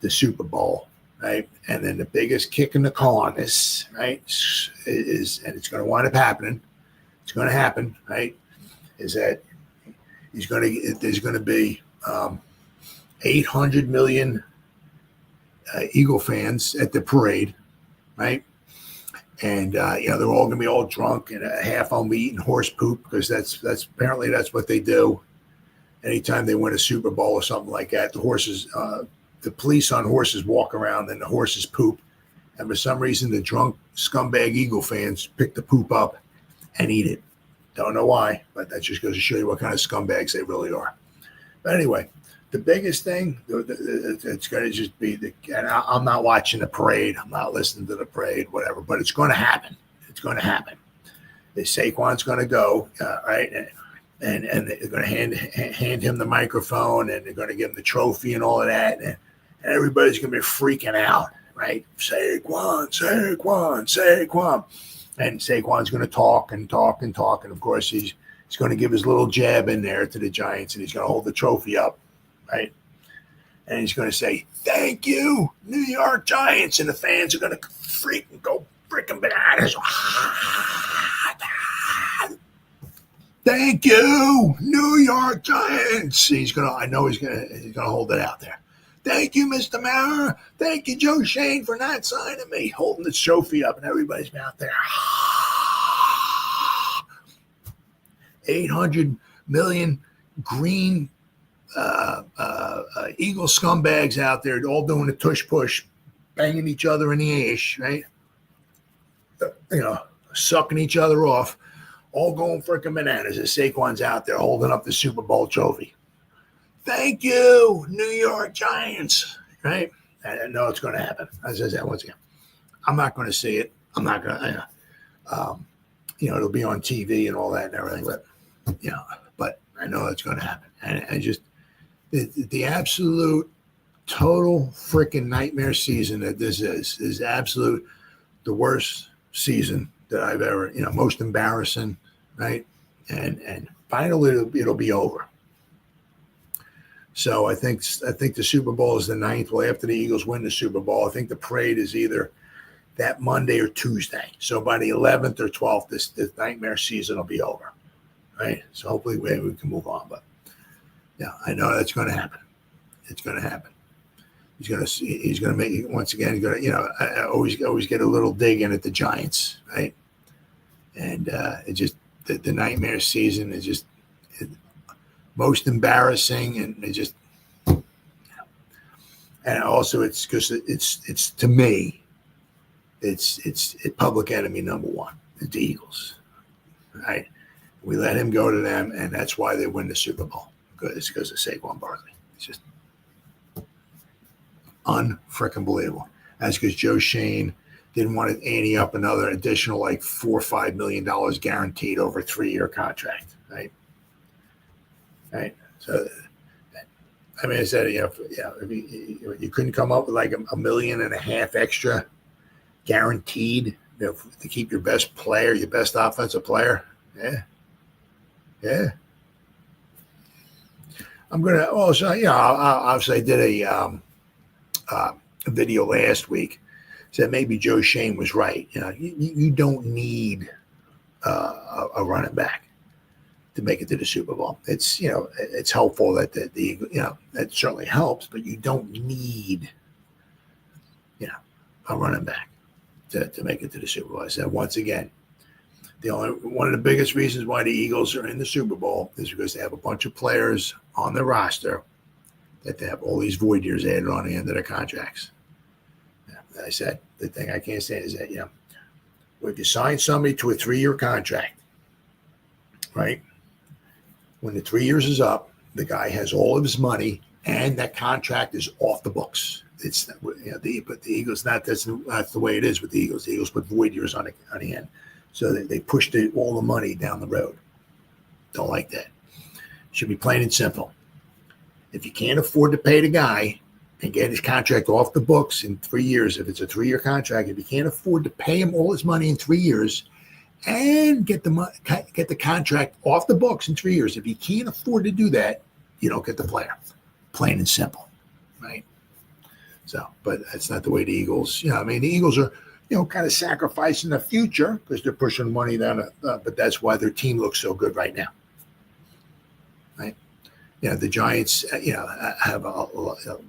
the Super Bowl, right? And then the biggest kick in the corners, right, is and it's going to wind up happening. It's going to happen, right? Is that there's going to be 800 million Eagle fans at the parade, right? And they're all going to be all drunk, and half of them be eating horse poop because that's apparently that's what they do. Anytime they win a Super Bowl or something like that, the horses, the police on horses walk around and the horses poop, and for some reason the drunk scumbag Eagle fans pick the poop up and eat it. Don't know why, but that just goes to show you what kind of scumbags they really are. But anyway. The biggest thing, it's going to just be and I'm not watching the parade. I'm not listening to the parade, whatever, but it's going to happen. It's going to happen. The Saquon's going to go, right? And they're going to hand him the microphone, and they're going to give him the trophy and all of that. And everybody's going to be freaking out, right? Saquon, Saquon, Saquon. And Saquon's going to talk and talk and talk. And of course, he's going to give his little jab in there to the Giants, and he's going to hold the trophy up. Right, and he's going to say, "Thank you, New York Giants," and the fans are going to freaking go freaking bananas. Thank you, New York Giants. I know he's going to hold it out there. Thank you, Mr. Mara. Thank you, Joe Schoen, for not signing me. Holding the trophy up, and everybody's out there. 800 million green. Eagle scumbags out there all doing the tush push, banging each other in the ass, right? Sucking each other off, all going freaking bananas as Saquon's out there holding up the Super Bowl trophy. Thank you, New York Giants, right? I know it's going to happen. As I said once again, I'm not going to see it. I'm not going to, it'll be on TV and all that and everything, but I know it's going to happen. And I just, the absolute total freaking nightmare season that this is absolute the worst season that I've ever, most embarrassing, right? And finally it'll be over. So I think the Super Bowl is the 9th. Well, after the Eagles win the Super Bowl, I think the parade is either that Monday or Tuesday. So by the 11th or 12th, this nightmare season will be over, right? So hopefully we can move on. But yeah, I know that's going to happen. It's going to happen. He's going to make it once again. He's going to, I always get a little dig in at the Giants, right? And it just the nightmare season is just most embarrassing, and it just, and also it's because it's to me, it's public enemy number one, the Eagles, right? We let him go to them, and that's why they win the Super Bowl. It's because of Saquon Barkley. It's just unfreaking believable. That's because Joe Schoen didn't want to ante up another additional like $4 or $5 million guaranteed over a 3-year contract, right? Right. So, I mean, I said, if you couldn't come up with like $1.5 million extra guaranteed to keep your best player, your best offensive player. Yeah. I'm gonna also, obviously I did a video last week. Said maybe Joe Schoen was right. You don't need a running back to make it to the Super Bowl. It's it's helpful that the that certainly helps, but you don't need a running back to make it to the Super Bowl. I said once again, one of the biggest reasons why the Eagles are in the Super Bowl is because they have a bunch of players on their roster that they have all these void years added on the end of their contracts. I said the thing I can't say is that if you sign somebody to a 3-year contract, right? When the 3 years is up, the guy has all of his money, and that contract is off the books. It's but the Eagles that's the way it is with the Eagles. The Eagles put void years on the end, so they pushed all the money down the road. Don't like that. Should be plain and simple. If you can't afford to pay the guy and get his contract off the books in 3 years, if it's a 3-year contract, if you can't afford to pay him all his money in 3 years, and get the contract off the books in 3 years. If you can't afford to do that, you don't get the player. Plain and simple, right? So, but that's not the way the Eagles. The Eagles are, kind of sacrificing the future because they're pushing money down. But that's why their team looks so good right now, right? The Giants, have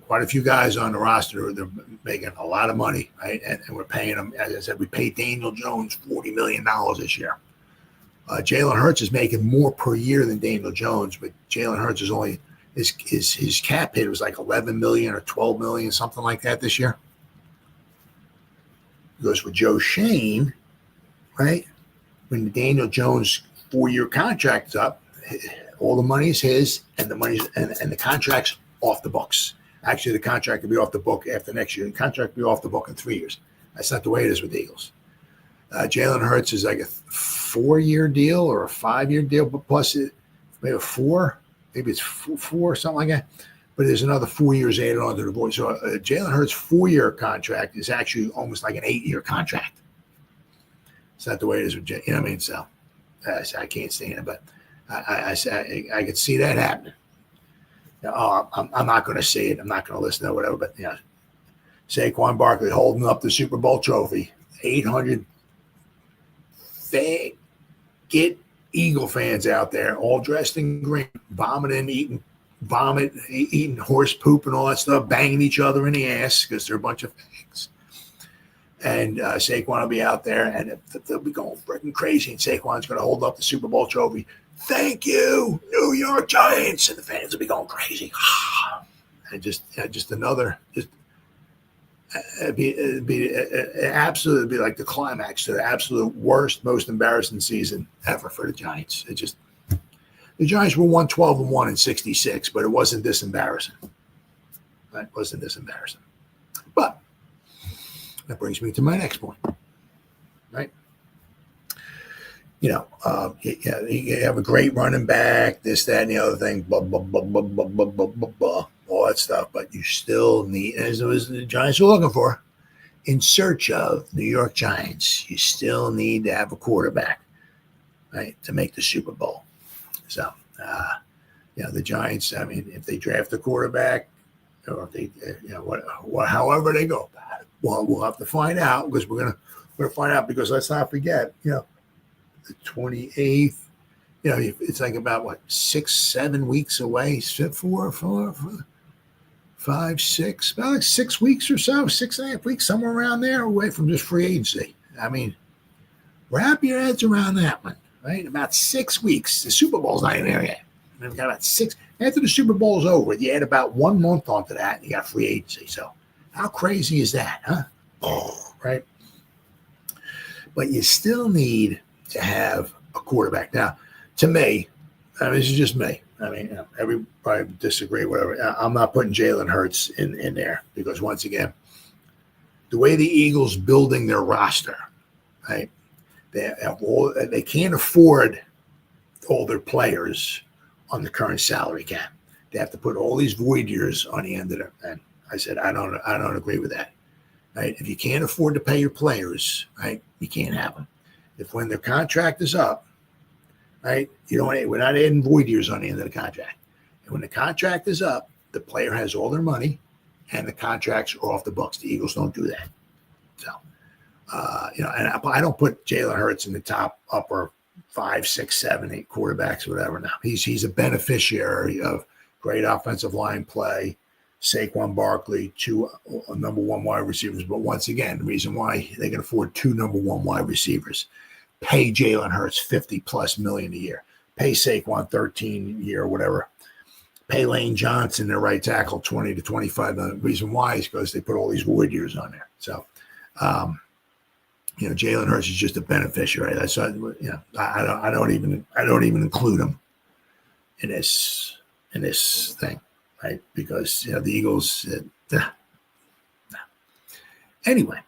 quite a few guys on the roster. They're making a lot of money, right? And we're paying them. As I said, we paid Daniel Jones $40 million this year. Jalen Hurts is making more per year than Daniel Jones, but Jalen Hurts is only his cap hit was like 11 million or 12 million, something like that this year. Because with Joe Schoen, right? When the Daniel Jones 4-year contract is up, all the money is his, and the money's and the contract's off the books. Actually, the contract will be off the book after next year. The contract will be off the book in 3 years. That's not the way it is with the Eagles. Jalen Hurts is like a 4-year deal or a 5-year deal, but plus maybe it's four, something like that. But there's another 4 years added on to the board. So Jalen Hurts' 4-year contract is actually almost like an 8-year contract. It's not the way it is with So I can't stand it, but I could see that happening. I'm not going to say it. I'm not going to listen to whatever. But Saquon Barkley holding up the Super Bowl trophy, 800. Get Eagle fans out there, all dressed in green, vomiting, eating horse poop and all that stuff, banging each other in the ass because they're a bunch of things. And Saquon will be out there, and they'll be going freaking crazy. And Saquon's going to hold up the Super Bowl trophy. Thank you, New York Giants, and the fans will be going crazy. And it'd be like the climax to the absolute worst, most embarrassing season ever for the Giants. The Giants were 112-1 in '66, but it wasn't this embarrassing. It wasn't this embarrassing. But that brings me to my next point, right? You have a great running back, this, that, and the other thing, blah, blah, blah, blah, blah, blah, blah, blah, blah, all that stuff. But you still need, as the Giants are looking for, in search of New York Giants, you still need to have a quarterback, right, to make the Super Bowl. So, the Giants, I mean, if they draft a quarterback or if they, however they go, well, we'll have to find out because we're gonna find out because let's not forget, the 28th, it's like about 6-7 weeks away, 5, 6, about like 6 weeks or so, 6.5 weeks, somewhere around there away from just free agency. I mean, wrap your heads around that one, right? About 6 weeks. The Super Bowl's not even there yet. We've got about 6. After the Super Bowl's over, you add about 1 month onto that, and you got free agency. So how crazy is that, huh? Right? But you still need to have a quarterback. Now, to me, this is just me. I mean, everybody disagree, whatever. I'm not putting Jalen Hurts in there because, once again, the way the Eagles building their roster, right? They can't afford all their players on the current salary cap. They have to put all these void years on the end of it. And I said, I don't agree with that. Right? If you can't afford to pay your players, right, you can't have them. If when their contract is up, right, we're not adding void years on the end of the contract. And when the contract is up, the player has all their money, and the contracts are off the books. The Eagles don't do that. So, and I don't put Jalen Hurts in the top upper 5, 6, 7, 8 quarterbacks, whatever. Now he's a beneficiary of great offensive line play. Saquon Barkley, 2 number 1 wide receivers. But once again, the reason why they can afford 2 number 1 wide receivers, pay Jalen Hurts $50+ million a year, pay Saquon 13 a year, whatever. Pay Lane Johnson, their right tackle, 20 to 25 million. The reason why is because they put all these void years on there. So, Jalen Hurts is just a beneficiary. That's I don't even include him in this thing, right? Because the Eagles. Anyway,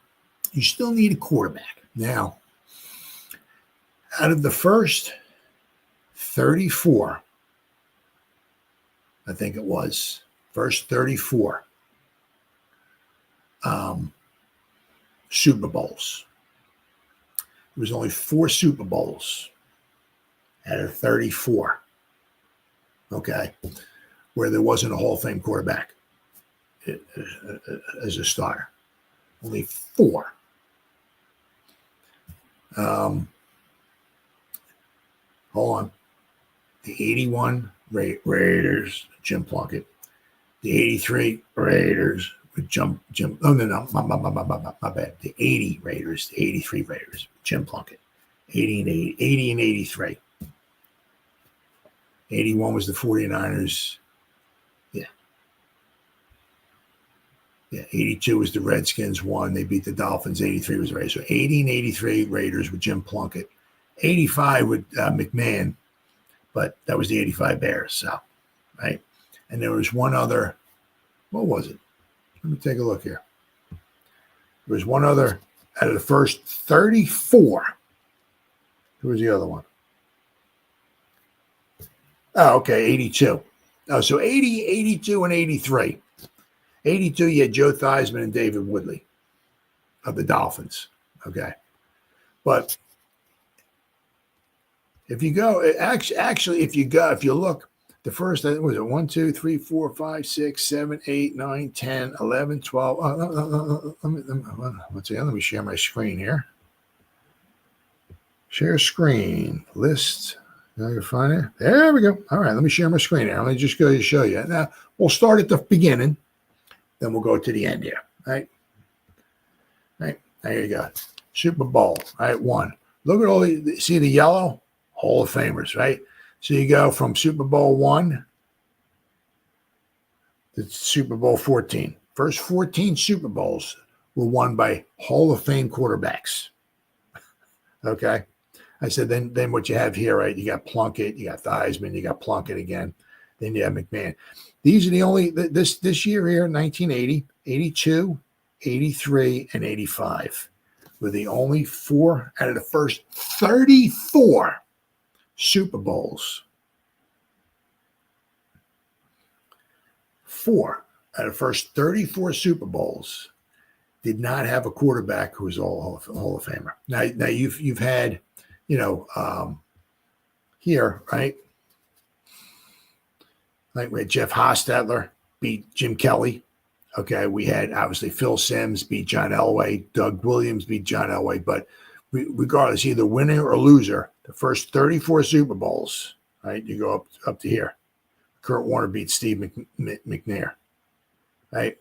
you still need a quarterback now. Out of the first 34, I think it was first 34 Super Bowls. There was only 4 Super Bowls out of 34, okay, where there wasn't a Hall of Fame quarterback as a starter. Only 4. Hold on. The 81 Raiders, Jim Plunkett. The 83 Raiders with Jim. Oh, no, my bad. The 80 Raiders, the 83 Raiders, Jim Plunkett. 80 and 83. 81 was the 49ers. Yeah, 82 was the Redskins won. They beat the Dolphins. 83 was the Raiders. So 80 and 83 Raiders with Jim Plunkett. 85 with McMahon, but that was the 85 Bears. So, right? And there was one other. What was it? Let me take a look here. There was one other out of the first 34. Who was the other one? Oh, okay, 82. Oh, so 80, 82, and 83. 82, you had Joe Theismann and David Woodley of the Dolphins. Okay. But if you go, actually, if you look, the first, was it 1, 2, 3, 4, 5, 6, 7, 8, 9, 10, 11, 12. Let me share my screen here. Share screen, list. Now you find it. There we go. All right, let me share my screen here. Let me just go to show you. Now, we'll start at the beginning. Then we'll go to the end here, right? Right, there you go. Super Bowl, right? 1. Look at all see the yellow? Hall of Famers, right? So you go from Super Bowl 1 to Super Bowl 14. First 14 Super Bowls were won by Hall of Fame quarterbacks. Okay? I said, then what you have here, right? You got Plunkett, you got Theismann, you got Plunkett again. Then you have McMahon. These are the only, this year here, 1980, 82, 83, and 85 were the only 4 out of the first 34 Super Bowls. 4 out of the first 34 Super Bowls did not have a quarterback who was all Hall of Famer. Now you've had, here, right? Like we had Jeff Hostetler beat Jim Kelly. Okay, we had obviously Phil Simms beat John Elway, Doug Williams beat John Elway, but regardless, either winner or loser, the first 34 Super Bowls, right? You go up to here. Kurt Warner beat Steve McNair, right?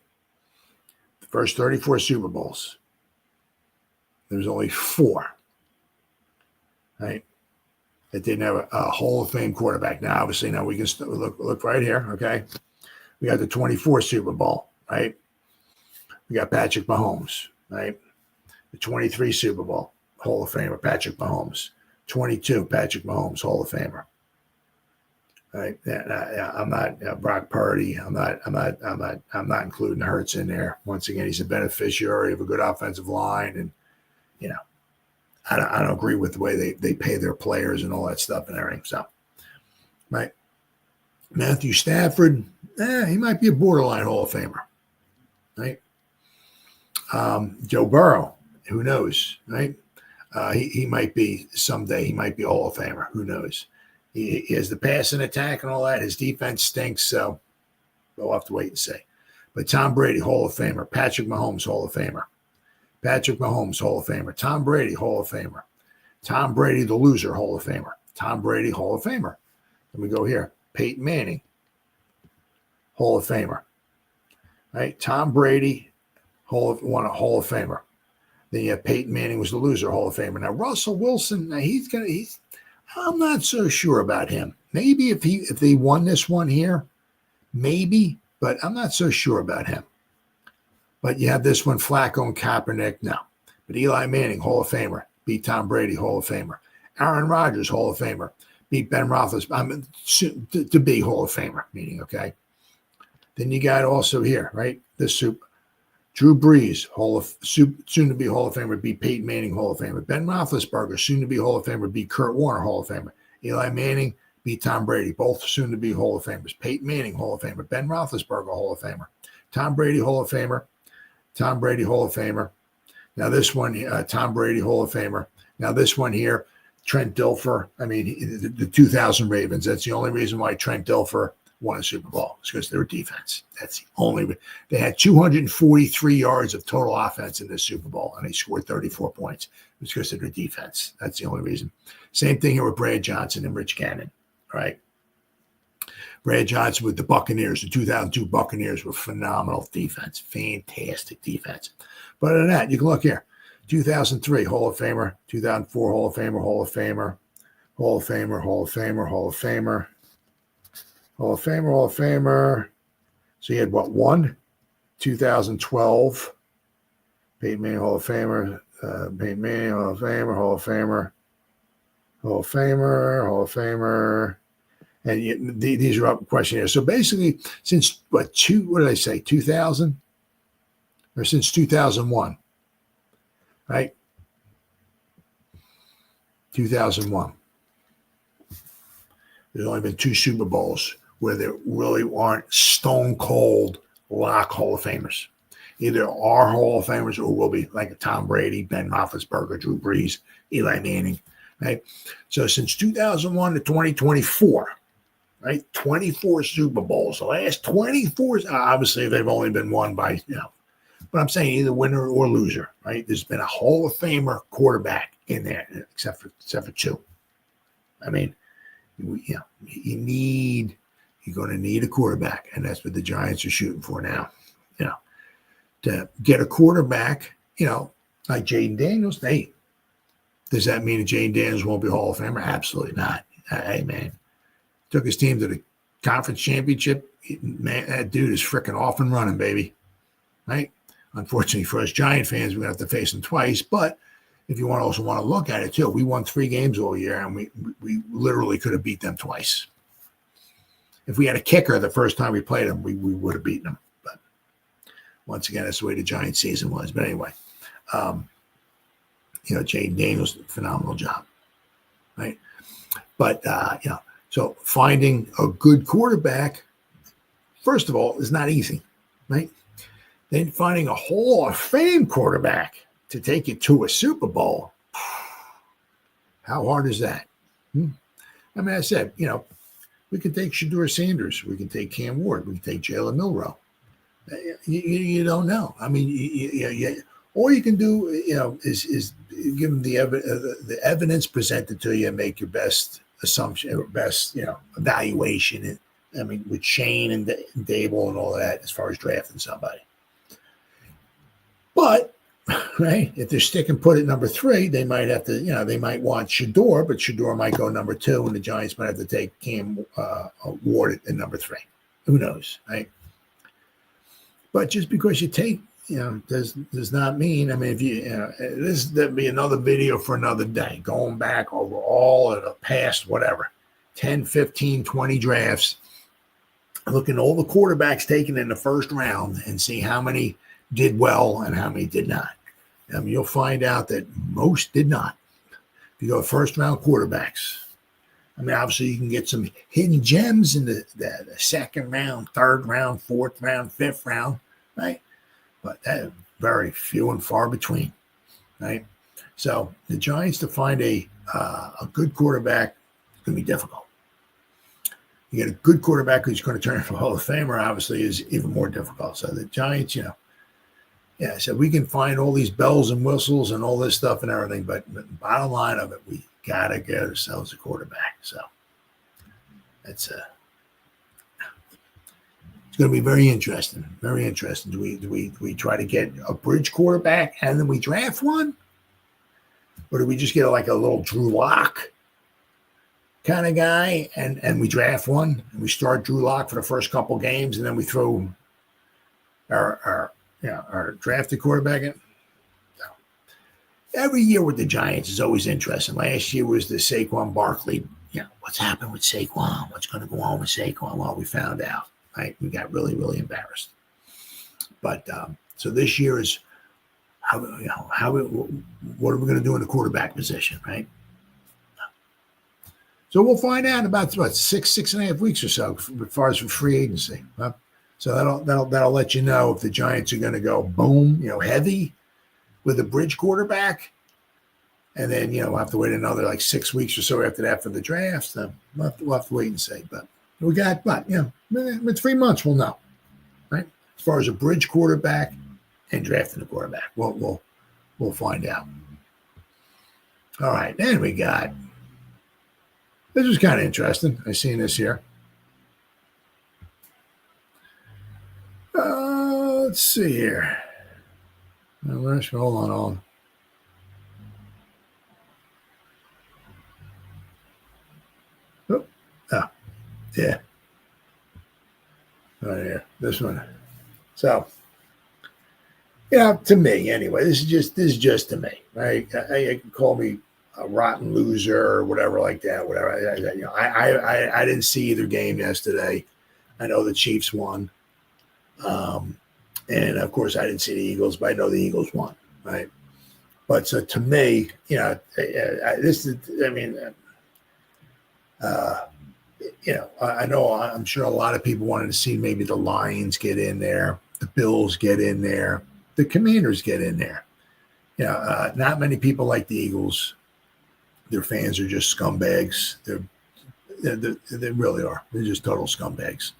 The first 34 Super Bowls. There was only 4, right? That didn't have a Hall of Fame quarterback. Now, obviously, now we can look right here, okay? We got the 24 Super Bowl, right? We got Patrick Mahomes, right? The 23 Super Bowl, Hall of Famer, Patrick Mahomes. 22, Patrick Mahomes, Hall of Famer. Right? I'm not Brock Purdy. I'm not including Hurts in there. Once again, he's a beneficiary of a good offensive line, and I don't agree with the way they pay their players and all that stuff and everything. So, right? Matthew Stafford, he might be a borderline Hall of Famer, right? Joe Burrow, who knows, right? He might be someday. He might be a Hall of Famer. Who knows? He has the passing attack and all that. His defense stinks, so we'll have to wait and see. But Tom Brady, Hall of Famer. Patrick Mahomes, Hall of Famer. Patrick Mahomes, Hall of Famer. Tom Brady, Hall of Famer. Tom Brady, the loser, Hall of Famer. Tom Brady, Hall of Famer. Let me go here. Peyton Manning, Hall of Famer. Right? Tom Brady, Hall of Famer. Then you have Peyton Manning was the loser, Hall of Famer. Now Russell Wilson, I'm not so sure about him. Maybe if they won this one here, maybe, but I'm not so sure about him. But you have this one, Flacco and Kaepernick, no. But Eli Manning, Hall of Famer, beat Tom Brady, Hall of Famer. Aaron Rodgers, Hall of Famer, beat Ben Roethlisberger, to be Hall of Famer, meaning, okay. Then you got also here, right, this super. Drew Brees, soon to be Hall of Famer, beat Peyton Manning, Hall of Famer. Ben Roethlisberger, soon to be Hall of Famer, beat Kurt Warner, Hall of Famer. Eli Manning beat Tom Brady, both soon to be Hall of Famers. Peyton Manning, Hall of Famer. Ben Roethlisberger, Hall of Famer. Tom Brady, Hall of Famer. Tom Brady, Hall of Famer. Now this one, Tom Brady, Hall of Famer. Now this one here, Trent Dilfer. I mean, the 2000 Ravens. That's the only reason why Trent Dilfer won a Super Bowl. It's because their defense. That's the only. They had 243 yards of total offense in this Super Bowl, and they scored 34 points. It's because of their defense. That's the only reason. Same thing here with Brad Johnson and Rich Gannon. All right. Brad Johnson with the Buccaneers. The 2002 Buccaneers were phenomenal defense. Fantastic defense. But other than that, you can look here. 2003 Hall of Famer. 2004 Hall of Famer. Hall of Famer. Hall of Famer. Hall of Famer. Hall of Famer. Hall of Famer, Hall of Famer. So you had what, 1? 2012. Peyton Manning, Hall of Famer. Peyton Manning, Hall of Famer, Hall of Famer. Hall of Famer, Hall of Famer. And these are up questionnaires. So basically, since what did I say, 2000? Or since 2001, right? 2001. There's only been 2 Super Bowls where there really aren't stone cold lock Hall of Famers. Either are Hall of Famers or will be like a Tom Brady, Ben Roethlisberger, Drew Brees, Eli Manning, right? So since 2001 to 2024, right? 24 Super Bowls. The last 24, obviously they've only been won by, but I'm saying either winner or loser, right? There's been a Hall of Famer quarterback in there, except for 2. I mean, you're going to need a quarterback, and that's what the Giants are shooting for now. To get a quarterback, like Jaden Daniels. Hey, does that mean that Jaden Daniels won't be Hall of Famer? Absolutely not. Hey, man, took his team to the conference championship. Man, that dude is freaking off and running, baby. Right? Unfortunately for us Giant fans, we're going to have to face him twice. But if you also want to look at it too, we won 3 games all year, and we literally could have beat them twice. If we had a kicker the first time we played them, we would have beaten them. But once again, that's the way the Giant season was. But anyway, Jaden Daniels, phenomenal job, right? But so finding a good quarterback, first of all, is not easy, right? Then finding a Hall of Fame quarterback to take you to a Super Bowl. How hard is that? I mean, I said, we can take Shedeur Sanders. We can take Cam Ward. We can take Jalen Milroe. You don't know. I mean, all you can do, is give them the evidence presented to you and make your best assumption or best, evaluation. I mean, with Shane and Dable and all that, as far as drafting somebody. But, right, if they're stick and put at number 3, they might have to, they might want Shedeur, but Shedeur might go number 2, and the Giants might have to take Cam Ward at number 3. Who knows, right? But just because you take, does not mean, I mean, if this would be another video for another day, going back over all of the past, whatever, 10, 15, 20 drafts, looking at all the quarterbacks taken in the first round and see how many did well and how many did not. You'll find out that most did not. If you go first round quarterbacks, I mean, obviously you can get some hidden gems in the second round, third round, fourth round, fifth round, right? But that is very few and far between, right? So the Giants, to find a good quarterback is going to be difficult. You get a good quarterback who's going to turn into a Hall of Famer, obviously, is even more difficult. So the Giants, so we can find all these bells and whistles and all this stuff and everything, but the bottom line of it, we got to get ourselves a quarterback. So that's it's going to be very interesting. Very interesting. Do we try to get a bridge quarterback and then we draft one? Or do we just get like a little Drew Lock kind of guy and we draft one and we start Drew Lock for the first couple games and then we throw our drafted quarterback in? No. Every year with the Giants is always interesting. Last year was the Saquon Barkley. What's happened with Saquon? What's going to go on with Saquon? Well, we found out. Right, we got really, really embarrassed. But so this year is what are we going to do in the quarterback position, right? So we'll find out in about 6.5 weeks or so, as far as for free agency. So that'll let you know if the Giants are going to go boom, heavy with a bridge quarterback, and then we'll have to wait another like 6 weeks or so after that for the draft. So we'll have to wait and see, but. We got, in 3 months we'll know, right? As far as a bridge quarterback and drafting a quarterback, we'll find out. All right, then we got. This was kind of interesting. I seen this here. Let's see here. Hold on. Yeah. Right here. This one. So, to me anyway, this is just to me, right? You can call me a rotten loser or whatever like that, whatever. I didn't see either game yesterday. I know the Chiefs won. And of course I didn't see the Eagles, but I know the Eagles won, right? But so to me, I'm sure a lot of people wanted to see maybe the Lions get in there, the Bills get in there, the Commanders get in there. Not many people like the Eagles. Their fans are just scumbags. They really are. They're just total scumbags.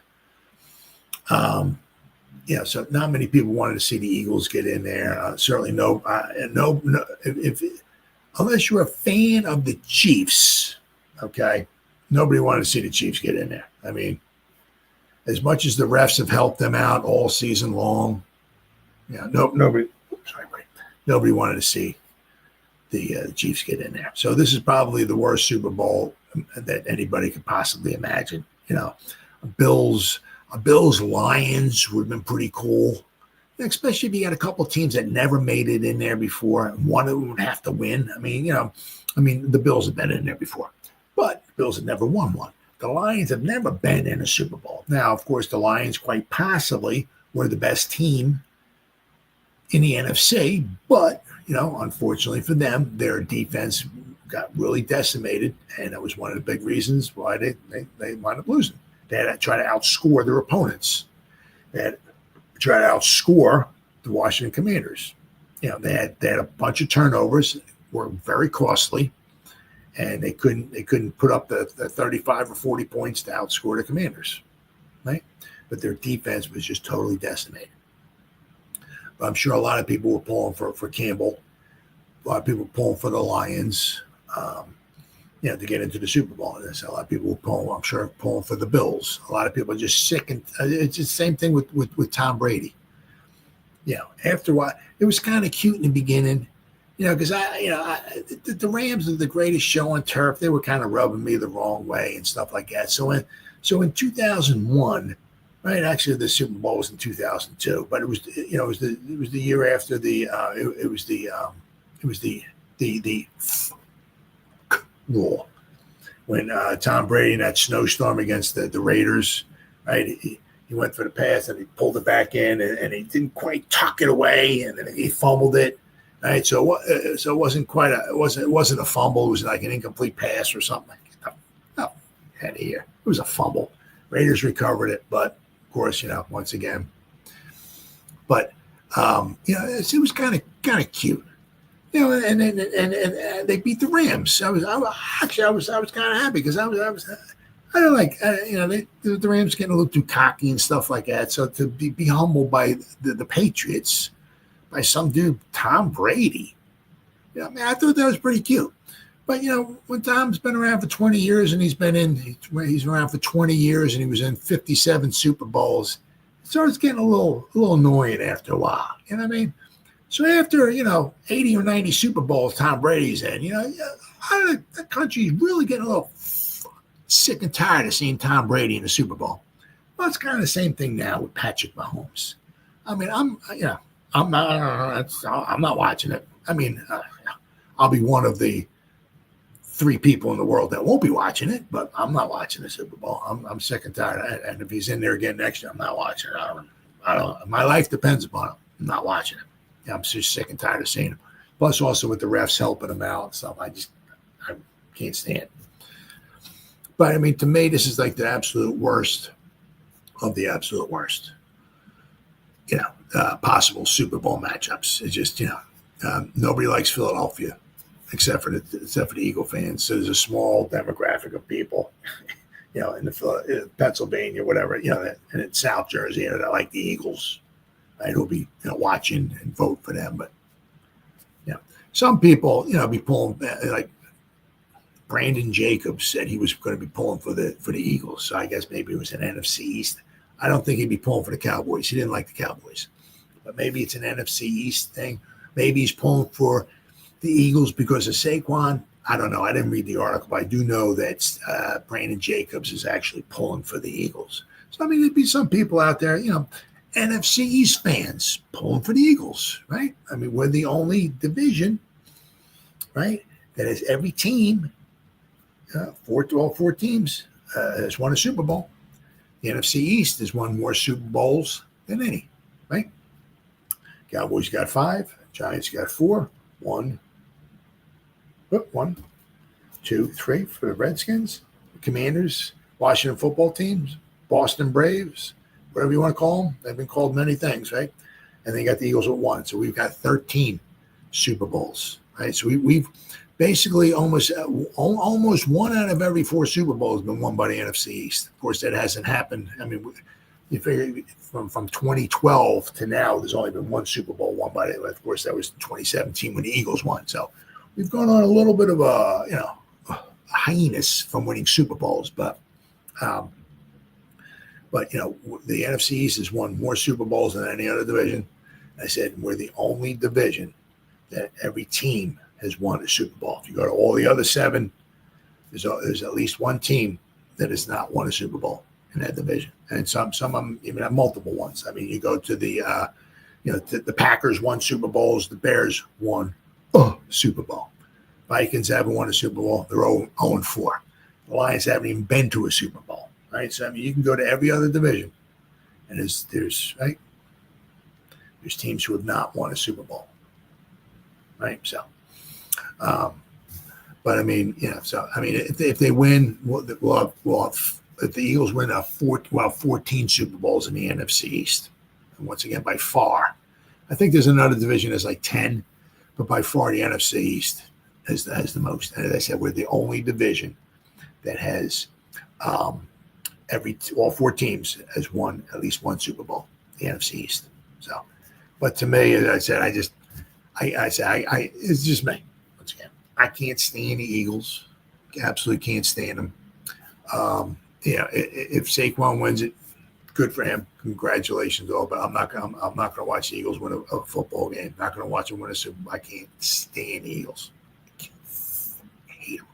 So not many people wanted to see the Eagles get in there. Certainly no. Unless you're a fan of the Chiefs, okay. Nobody wanted to see the Chiefs get in there. I mean, as much as the refs have helped them out all season long, nobody wanted to see the Chiefs get in there. So this is probably the worst Super Bowl that anybody could possibly imagine. Bills Lions would have been pretty cool, especially if you got a couple of teams that never made it in there before. One of them would have to win. I mean, the Bills have been in there before. But the Bills have never won one. The Lions have never been in a Super Bowl. Now, of course, the Lions quite possibly were the best team in the NFC, but, unfortunately for them, their defense got really decimated, and that was one of the big reasons why they wound up losing. They had to try to outscore their opponents. They had to try to outscore the Washington Commanders. They had a bunch of turnovers, were very costly, and they couldn't put up the 35 or 40 points to outscore the Commanders, right? But their defense was just totally decimated. But I'm sure a lot of people were pulling for Campbell. A lot of people were pulling for the Lions, to get into the Super Bowl. And so a lot of people were pulling for the Bills. A lot of people are just sick, and it's the same thing with Tom Brady. After a while, it was kind of cute in the beginning, because the Rams are the greatest show on turf. They were kind of rubbing me the wrong way and stuff like that. So in 2001, right? Actually, the Super Bowl was in 2002, but it was the year after the rule when Tom Brady in that snowstorm against the Raiders, right? He went for the pass and he pulled it back in and he didn't quite tuck it away and then he fumbled it. Right, so it wasn't a fumble. It was like an incomplete pass or something. No, out of here. It was a fumble. Raiders recovered it, but of course, once again. But it was kind of cute. And they beat the Rams. I was kind of happy because I don't like the Rams getting a little too cocky and stuff like that. So to be humbled by the Patriots, by some dude, Tom Brady, I thought that was pretty cute. But when Tom's been around for 20 years and he's around for 20 years and he was in 57 Super Bowls, it starts getting a little annoying after a while. You know what I mean? So after 80 or 90 Super Bowls Tom Brady's in, the country's really getting a little sick and tired of seeing Tom Brady in the Super Bowl. Well, it's kind of the same thing now with Patrick Mahomes. I mean, I'm not watching it. I mean, I'll be one of the 3 people in the world that won't be watching it, but I'm not watching the Super Bowl. I'm sick and tired of it. And if he's in there again next year, I'm not watching it. I don't. My life depends upon it. I'm not watching it. I'm just sick and tired of seeing him. Plus, also with the refs helping him out and stuff, I can't stand it. But I mean, to me, this is like the absolute worst of the absolute worst. Possible Super Bowl matchups. It's just nobody likes Philadelphia except for the Eagle fans. So there's a small demographic of people, in the Pennsylvania, whatever, and in South Jersey, that like the Eagles. Right, who'll be watching and vote for them, but some people be pulling like Brandon Jacobs said he was going to be pulling for the Eagles, so I guess maybe it was an NFC East. I don't think he'd be pulling for the Cowboys. He didn't like the Cowboys, but maybe it's an NFC East thing. Maybe he's pulling for the Eagles because of Saquon. I don't know. I didn't read the article, but I do know that Brandon Jacobs is actually pulling for the Eagles. So I mean, there'd be some people out there, NFC East fans pulling for the Eagles, right? I mean, we're the only division, right, that has every team, 4 teams, has won a Super Bowl. The NFC East has won more Super Bowls than any, right? Cowboys got 5, Giants got 4, 1, 2, 3 for the Redskins, the Commanders, Washington football teams, Boston Braves, whatever you want to call them. They've been called many things, right? And they got the Eagles at 1. So we've got 13 Super Bowls, right? So we've basically almost 1 out of every 4 Super Bowls has been won by the NFC East. Of course, that hasn't happened. I mean, you figure from 2012 to now, there's only been 1 Super Bowl won by the. Of course, that was 2017 when the Eagles won. So we've gone on a little bit of a hiatus from winning Super Bowls, but the NFC East has won more Super Bowls than any other division. I said we're the only division that every team has won a Super Bowl. If you go to all the other 7, there's at least 1 team that has not won a Super Bowl in that division, and some of them even have multiple ones. I mean, you go to the Packers won Super Bowls, the Bears won a Super Bowl, Vikings haven't won a Super Bowl, they're 0-4. The Lions haven't even been to a Super Bowl. Right, so I mean, you can go to every other division, and there's teams who have not won a Super Bowl, right? So, but I mean, so I mean, if they win, we'll have if the Eagles win we'll have 14 Super Bowls in the NFC East, and once again by far I think there's another division that's like 10, but by far the NFC East has the most. And as I said, we're the only division that has all 4 teams has won at least one Super Bowl, the NFC East. So, but to me, as I said, it's just me. Once again, I can't stand the Eagles. Absolutely can't stand them. If Saquon wins it, good for him. Congratulations, all. But I'm not going to watch the Eagles win a football game. Not going to watch them win a Super Bowl. I can't stand the Eagles. I hate them.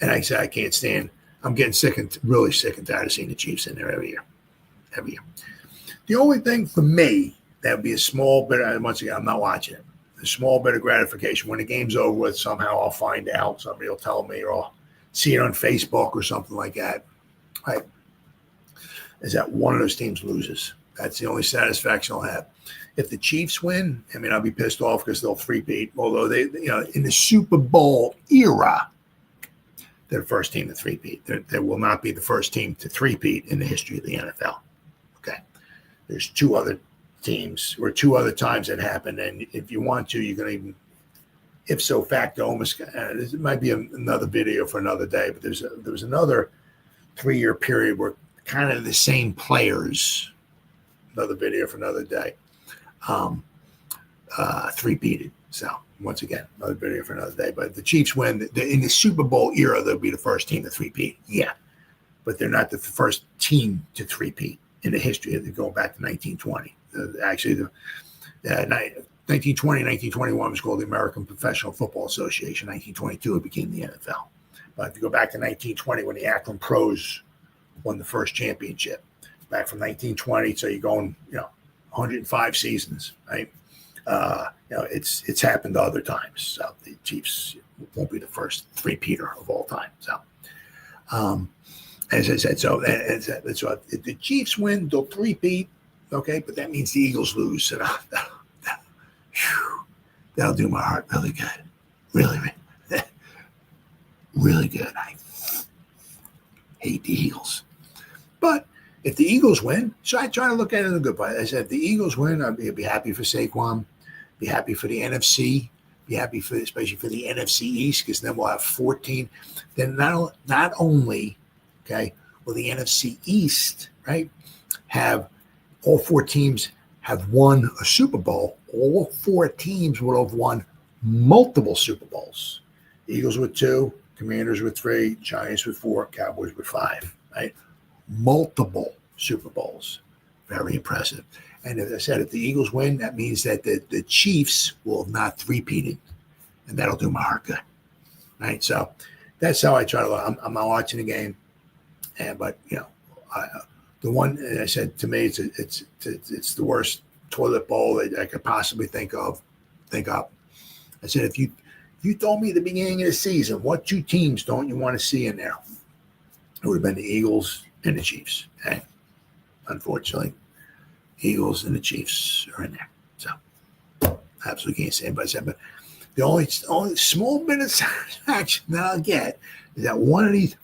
And I say I can't stand. I'm getting really sick and tired of seeing the Chiefs in there every year. Every year. The only thing for me that would be a small bit. Once again, I'm not watching it. A small bit of gratification when the game's over with. Somehow I'll find out. Somebody will tell me, or I'll see it on Facebook or something like that. Right? Is that one of those teams loses? That's the only satisfaction I'll have. If the Chiefs win, I mean, I'll be pissed off because they'll three-peat. Although they, in the Super Bowl era, they're the first team to three-peat. They will not be the first team to three-peat in the history of the NFL. Okay, there's 2 other teams or 2 other times that happened, and if you want to, you can even, if so facto, almost. This might be another video for another day, but there was another 3-year period where kind of the same players. Another video for another day. Three-peated. So once again, another video for another day. But if the Chiefs win, in the Super Bowl era, they'll be the first team to three-peat. Yeah, but they're not the first team to three-peat in the history of going back to 1920. Actually, 1920, 1921 was called the American Professional Football Association. 1922, it became the NFL. But if you go back to 1920, when the Akron Pros won the first championship, back from 1920, so you're going, 105 seasons, right? It's happened other times. So the Chiefs won't be the first three-peater of all time. So, as I said, so if the Chiefs win, they'll three-peat, okay? But that means the Eagles lose. So that'll do my heart really good. Really, really good. I hate the Eagles. But if the Eagles win, so I try to look at it in a good way. I said, if the Eagles win, I'll be happy for Saquon, be happy for the NFC, be happy for, especially for the NFC East, because then we'll have 14. Then not only, okay, will the NFC East, right, have all 4 teams have won a Super Bowl. All 4 teams will have won multiple Super Bowls. The Eagles with 2, Commanders with 3, Giants with 4, Cowboys with 5, right? Multiple Super Bowls. Very impressive. And as I said, if the Eagles win, that means that the Chiefs will have not three-peated, and that'll do my heart good. Right? So that's how I try to look. I'm not watching the game, but the one, as I said, to me, it's the worst toilet bowl that I could possibly think of. I said, if you told me at the beginning of the season, what 2 teams don't you want to see in there? It would have been the Eagles and the Chiefs. Okay? Unfortunately, Eagles and the Chiefs are in there. So absolutely can't say anybody said, but the only small bit of satisfaction that I'll get is that one of these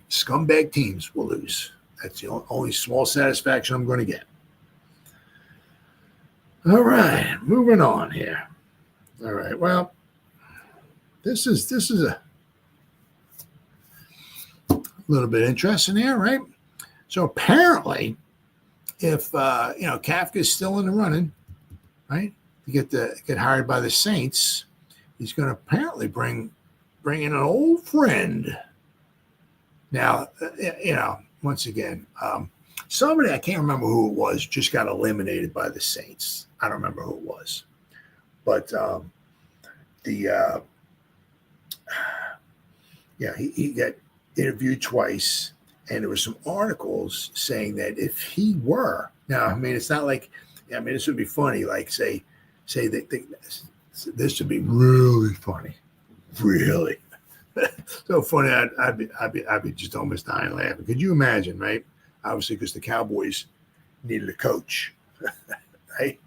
scumbag teams will lose. That's the only small satisfaction I'm going to get. All right, moving on here. All right, well, this is a little bit interesting here, right? So apparently, if Kafka's still in the running, right, to get hired by the Saints, he's going to apparently bring in an old friend. Now, once again, somebody, I can't remember who it was, just got eliminated by the Saints. I don't remember who it was, but he got interviewed twice, and there were some articles saying that if he were, now, I mean, it's not like, this would be funny, like say that this would be really funny, really. So funny, I'd be just almost dying laughing. Could you imagine, right? Obviously, because the Cowboys needed a coach, right?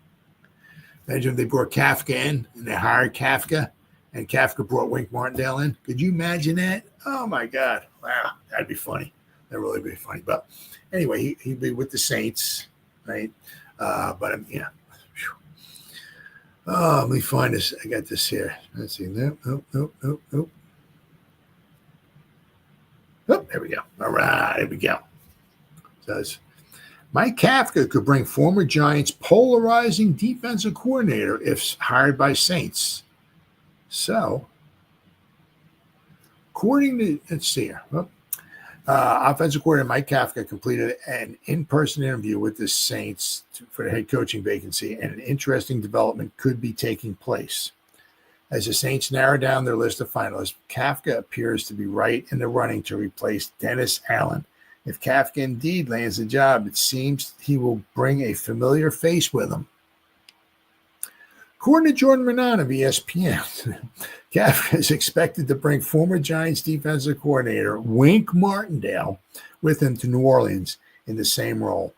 Imagine if they brought Kafka in and they hired Kafka, and Kafka brought Wink Martindale in. Could you imagine that? Oh my God! Wow, that'd be funny. That'd really be funny. But anyway, he'd be with the Saints, right? But Oh, let me find this. I got this here. Let's see. Nope. Oh, there we go. All right, here we go. It says Mike Kafka could bring former Giants polarizing defensive coordinator if hired by Saints. So, according to, let's see here. Offensive coordinator Mike Kafka completed an in-person interview with the Saints for the head coaching vacancy, and an interesting development could be taking place. As the Saints narrow down their list of finalists, Kafka appears to be right in the running to replace Dennis Allen. If Kafka indeed lands the job, it seems he will bring a familiar face with him. According to Jordan Renan of ESPN, Kafka is expected to bring former Giants defensive coordinator Wink Martindale with him to New Orleans in the same role.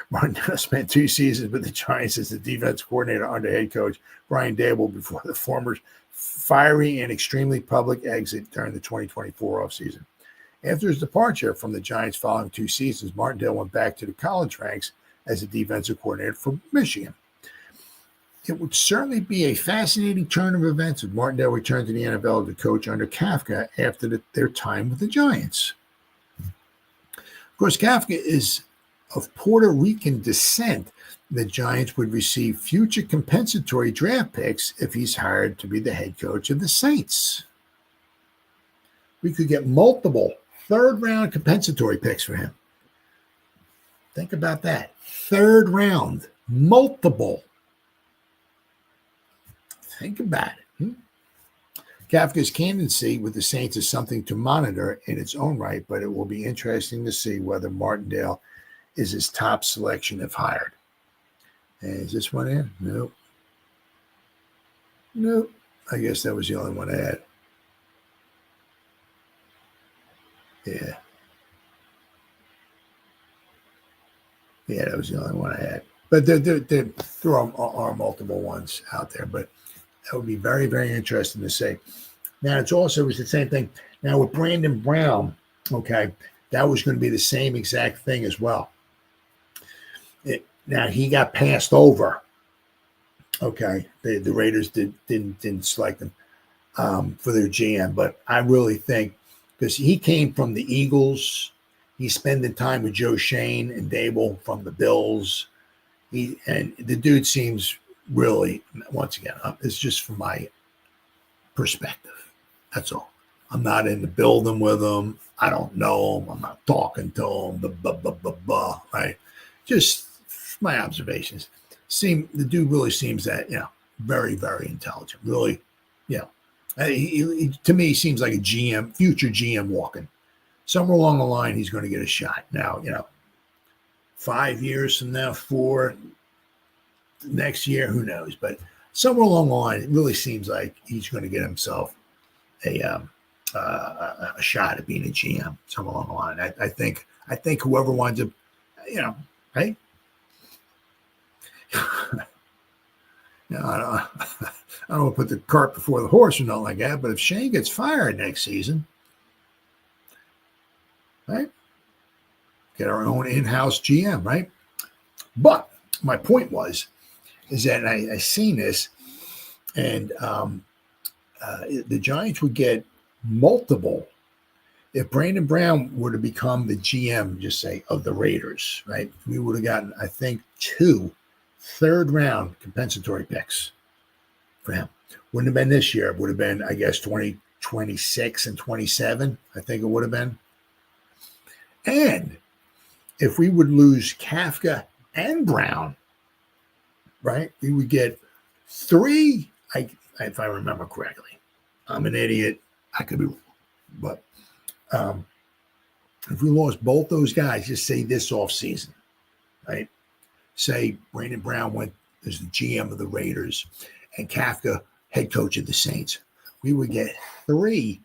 Martindale spent 2 seasons with the Giants as the defensive coordinator under head coach Brian Daboll before the former's fiery and extremely public exit during the 2024 offseason. After his departure from the Giants following 2 seasons, Martindale went back to the college ranks as a defensive coordinator for Michigan. It would certainly be a fascinating turn of events if Martindale returned to the NFL to coach under Kafka after their time with the Giants. Of course, Kafka is of Puerto Rican descent. The Giants would receive future compensatory draft picks if he's hired to be the head coach of the Saints. We could get multiple third-round compensatory picks for him. Think about that. Third round, multiple. Think about it. Kafka's candidacy with the Saints is something to monitor in its own right, but it will be interesting to see whether Martindale is his top selection if hired. And is this one in? Nope. I guess that was the only one I had. Yeah, that was the only one I had. But there are multiple ones out there, but that would be very, very interesting to see. Now, it's the same thing. Now, with Brandon Brown, okay, that was going to be the same exact thing as well. Now, he got passed over. Okay, the Raiders didn't select him for their GM, but I really think because he came from the Eagles, he's spending time with Joe Schoen and Daboll from the Bills. And the dude seems really, once again, it's just from my perspective. That's all. I'm not in the building with him. I don't know him. I'm not talking to him. Right? Just my observations. The dude really seems that, very, very intelligent. Really, he, to me, he seems like a GM, future GM walking. Somewhere along the line, he's going to get a shot. Now, 5 years from now, 4 next year, who knows? But somewhere along the line, it really seems like he's going to get himself a shot at being a GM. Somewhere along the line, I think whoever winds up, right? I don't want to put the cart before the horse or nothing like that. But if Shane gets fired next season, right? Get our own in-house GM, right? But my point is that I seen this, and the Giants would get multiple if Brandon Brown were to become the GM, just say, of the Raiders, right? We would have gotten, I think, 2 third-round compensatory picks for him. Wouldn't have been this year. It would have been, I guess, 2026 and 27, I think it would have been. And if we would lose Kafka and Brown, right, we would get 3, if I remember correctly. I'm an idiot. I could be, but if we lost both those guys, just say this offseason, right? Say Brandon Brown went as the GM of the Raiders and Kafka head coach of the Saints. We would get 3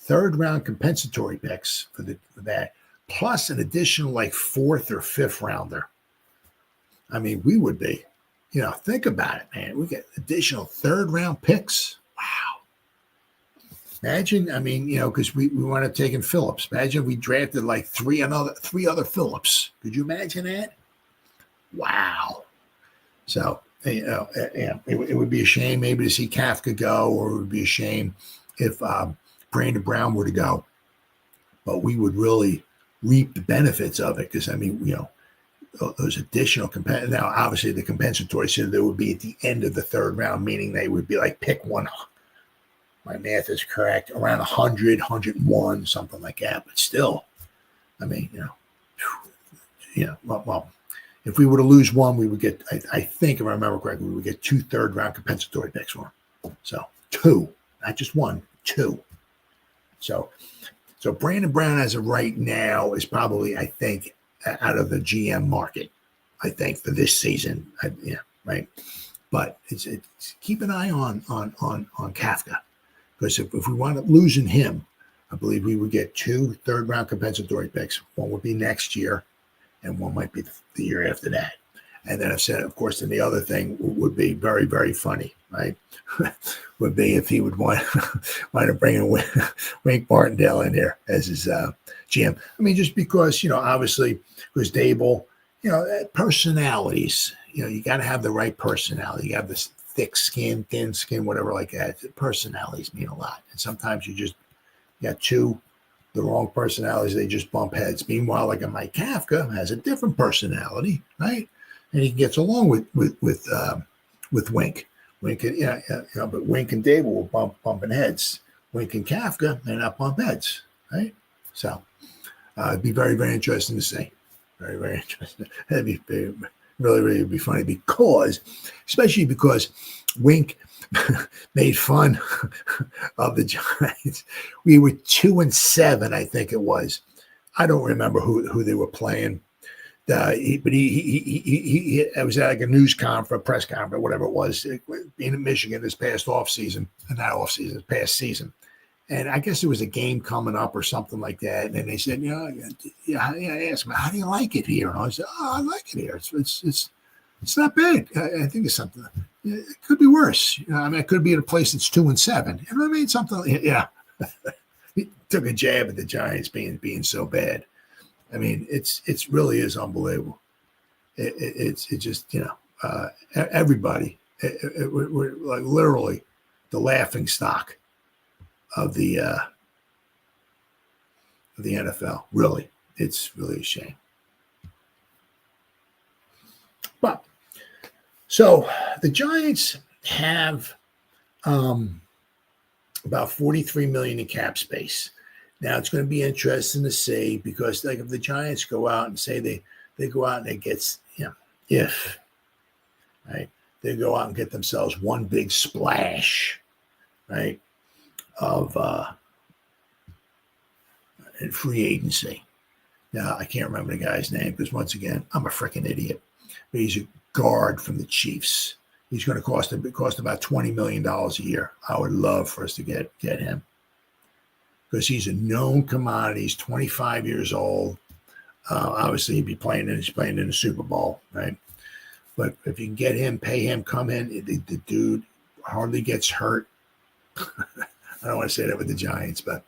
third-round compensatory picks for that, plus an additional 4th or 5th rounder. I mean, we would be, think about it, man. We get additional third-round picks. Wow. Imagine, because we wound up taking Phillips. Imagine if we drafted 3 other Phillips. Could you imagine that? Wow. So it would be a shame maybe to see Kafka go, or it would be a shame if Brandon Brown were to go. But we would really reap the benefits of it because, I mean, those additional now obviously the compensatory, so there would be at the end of the third round, meaning they would be like pick one. My math is correct, around 100, 101, something like that. But still, I mean, well, if we were to lose one, we would get, I think, if I remember correctly, we would get 2 third-round compensatory picks for him. So 2, not just 1, 2. So Brandon Brown, as of right now, is probably, I think, out of the GM market, I think, for this season. Right. But it's keep an eye on Kafka, because if we wind up losing him, I believe we would get 2 third-round compensatory picks. One would be next year, and one might be the year after that. And then I said, of course, then the other thing would be very, very funny, right? Would be if he would wind up bringing Wink Martindale in there as his GM. I mean, just because, obviously, because Dable, personalities, you got to have the right personality. You have this thick skin, thin skin, whatever like that. Personalities mean a lot. And sometimes you got 2 the wrong personalities, they just bump heads. Meanwhile, like a Mike Kafka has a different personality, right? And he gets along with Wink. Wink, but Wink and Dable were bumping heads. Wink and Kafka, they're not bump heads, right? So it'd be very, very interesting to see. Very, very interesting. That'd be really, really be funny especially because Wink made fun of the Giants. We were 2-7, I think it was. I don't remember who they were playing. But he was at like a news conference, press conference, whatever it was, being in Michigan this past past season. And I guess there was a game coming up or something like that. And then they said, I asked him, how do you like it here? And I said, I like it here. It's not bad. I think it's something. It could be worse. It could be at a place that's 2-7. You know what I mean? Something. Yeah. He took a jab at the Giants being so bad. I mean, it's really is unbelievable. It's just everybody. We're like literally the laughing stock of the NFL. Really, it's really a shame. But so the Giants have about $43 million in cap space. Now it's going to be interesting to see, because like if the Giants go out and say they go out and they get right, they go out and get themselves one big splash, right, of in free agency. Now I can't remember the guy's name because once again I'm a freaking idiot. But he's a guard from the Chiefs. He's going to cost about $20 million a year. I would love for us to get him, because he's a known commodity. He's 25 years old. Obviously, he's playing in the Super Bowl, right? But if you can get him, pay him, come in, the dude hardly gets hurt. I don't want to say that with the Giants, but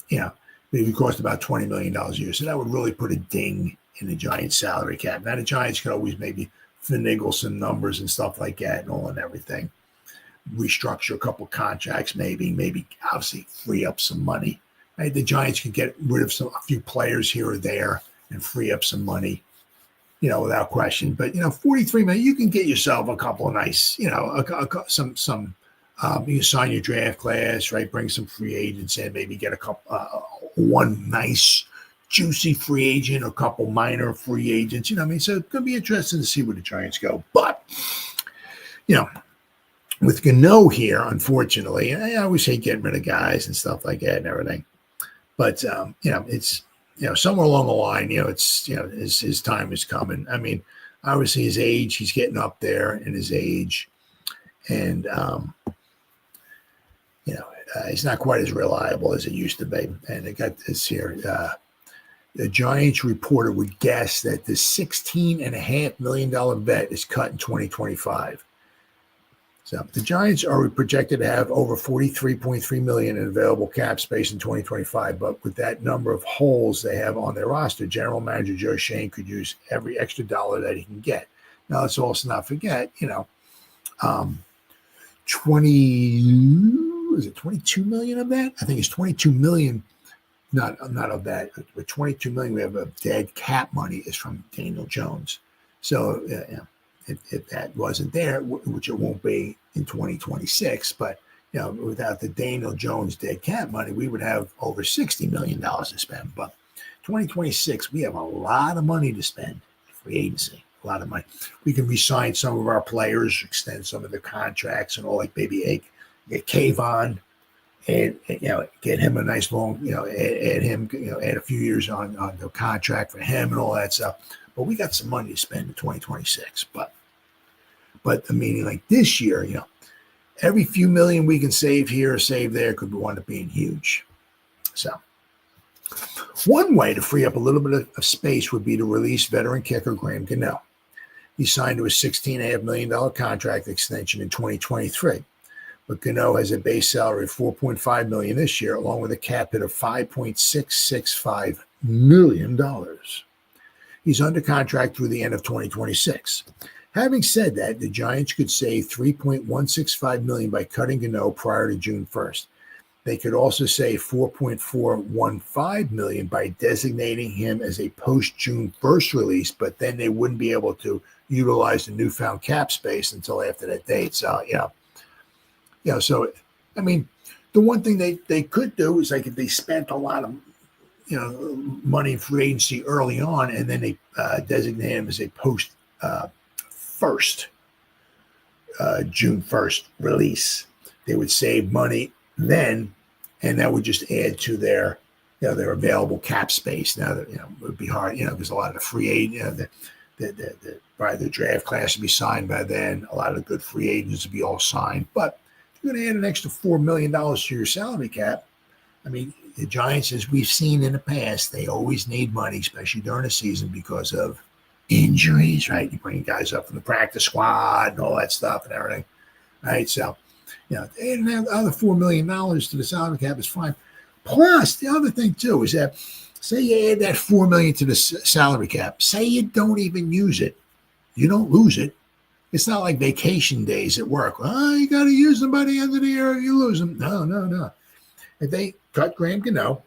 he would cost about $20 million a year. So that would really put a ding in the Giants' salary cap. Now the Giants could always maybe finagle some numbers and stuff like that and all and everything. Restructure a couple contracts, maybe obviously free up some money. Right? The Giants can get rid of a few players here or there and free up some money, without question. But $43 million, you can get yourself a couple of nice, some. You can sign your draft class, right? Bring some free agents in, maybe get a couple, one nice, juicy free agent, a couple minor free agents. So it's going to be interesting to see where the Giants go. But with Gano here, unfortunately, I always hate getting rid of guys and stuff like that and everything. But it's somewhere along the line, it's his time is coming. I mean, obviously his age, he's getting up there in his age, and he's not quite as reliable as it used to be. And I got this here. The Giants reporter would guess that the $16.5 million vet is cut in 2025. So the Giants are projected to have over $43.3 million in available cap space in 2025. But with that number of holes they have on their roster, General Manager Joe Schoen could use every extra dollar that he can get. Now, let's also not forget, 22 million of that? I think it's 22 million, not of that, but 22 million we have of dead cap money is from Daniel Jones. So if that wasn't there, which it won't be in 2026, but without the Daniel Jones dead cap money, we would have over $60 million to spend. But 2026, we have a lot of money to spend. Free agency, a lot of money. We can re-sign some of our players, extend some of their contracts, and all, like Baby Egg, get Kayvon, and get him a nice long, add a few years on the contract for him and all that stuff. But we got some money to spend in 2026. But the meaning, like this year, every few million we can save here or save there could wind up being huge. So one way to free up a little bit of space would be to release veteran kicker Graham Gano. He signed to a $16.5 million contract extension in 2023. But Gano has a base salary of $4.5 million this year, along with a cap hit of $5.665 million. He's under contract through the end of 2026. Having said that, the Giants could save $3.165 million by cutting Gano prior to June 1st. They could also save $4.415 million by designating him as a post-June 1st release, but then they wouldn't be able to utilize the newfound cap space until after that date. So, so, I mean, the one thing they could do is, like, if they spent a lot of, money in free agency early on, and then they designate him as a post June 1st release, they would save money then, and that would just add to their available cap space. Now that it would be hard, because a lot of the free agent, probably the draft class would be signed by then. A lot of the good free agents would be all signed. But if you're going to add an extra $4 million to your salary cap, I mean, the Giants, as we've seen in the past, they always need money, especially during the season, because of injuries, right? You bring guys up from the practice squad and all that stuff and everything, right? So, adding another $4 million to the salary cap is fine. Plus, the other thing, too, is that, say you add that $4 million to the salary cap, say you don't even use it, you don't lose it. It's not like vacation days at work. Oh, you got to use them by the end of the year or you lose them. No. If they cut Graham Gano,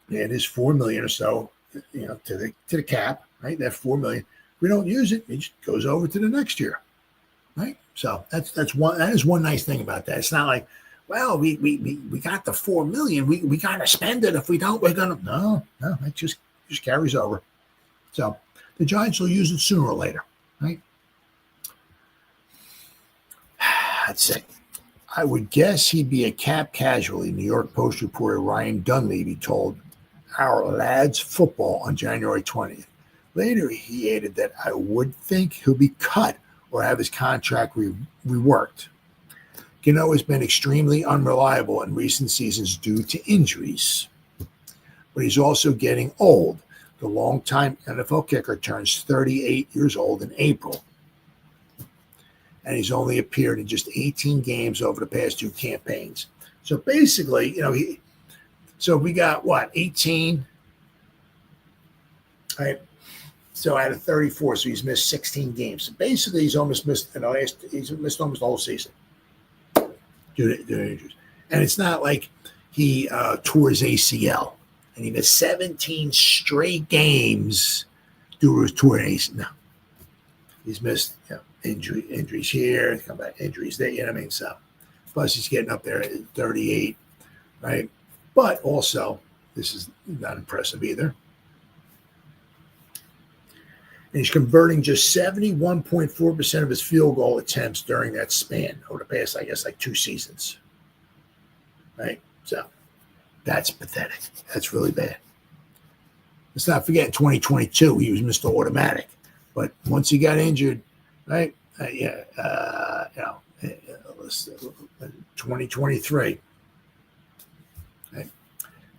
add his $4 million or so, to the cap, right? That $4 million. If we don't use it, it just goes over to the next year, right? So that is one nice thing about that. It's not like, well, we got the $4 million. We got to spend it. If we don't, we're gonna no. It just carries over. So the Giants will use it sooner or later, right? Let's see. I would guess he'd be a cap casualty, New York Post reporter Ryan Dunleavy told Our Lads Football on January 20th. Later, he added that I would think he'll be cut or have his contract reworked. Gano has been extremely unreliable in recent seasons due to injuries, but he's also getting old. The longtime NFL kicker turns 38 years old in April, and he's only appeared in just 18 games over the past 2 campaigns. So basically, so we got 18, right? So out of 34, so he's missed 16 games. So basically, he's almost missed he's missed almost the whole season due to injuries. And it's not like he tore his ACL and he missed 17 straight games due to his torn ACL. No, he's missed injuries here, come back, injuries there. You know what I mean? So plus he's getting up there at 38, right? But also, this is not impressive either. And he's converting just 71.4% of his field goal attempts during that span over the past, I guess, like 2 seasons. Right? So that's pathetic. That's really bad. Let's not forget, in 2022, he was Mr. Automatic. But once he got injured, right? 2023. Right?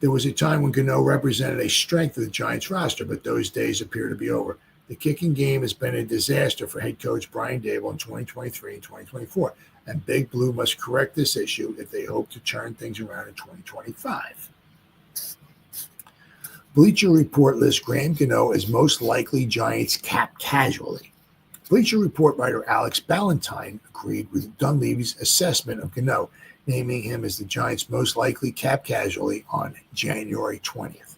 There was a time when Gano represented a strength of the Giants roster, but those days appear to be over. The kicking game has been a disaster for head coach Brian Daboll in 2023 and 2024, and Big Blue must correct this issue if they hope to turn things around in 2025. Bleacher Report lists Graham Gano as most likely Giants cap casualty. Bleacher Report writer Alex Ballantyne agreed with Dunleavy's assessment of Gano, naming him as the Giants' most likely cap casualty on January 20th.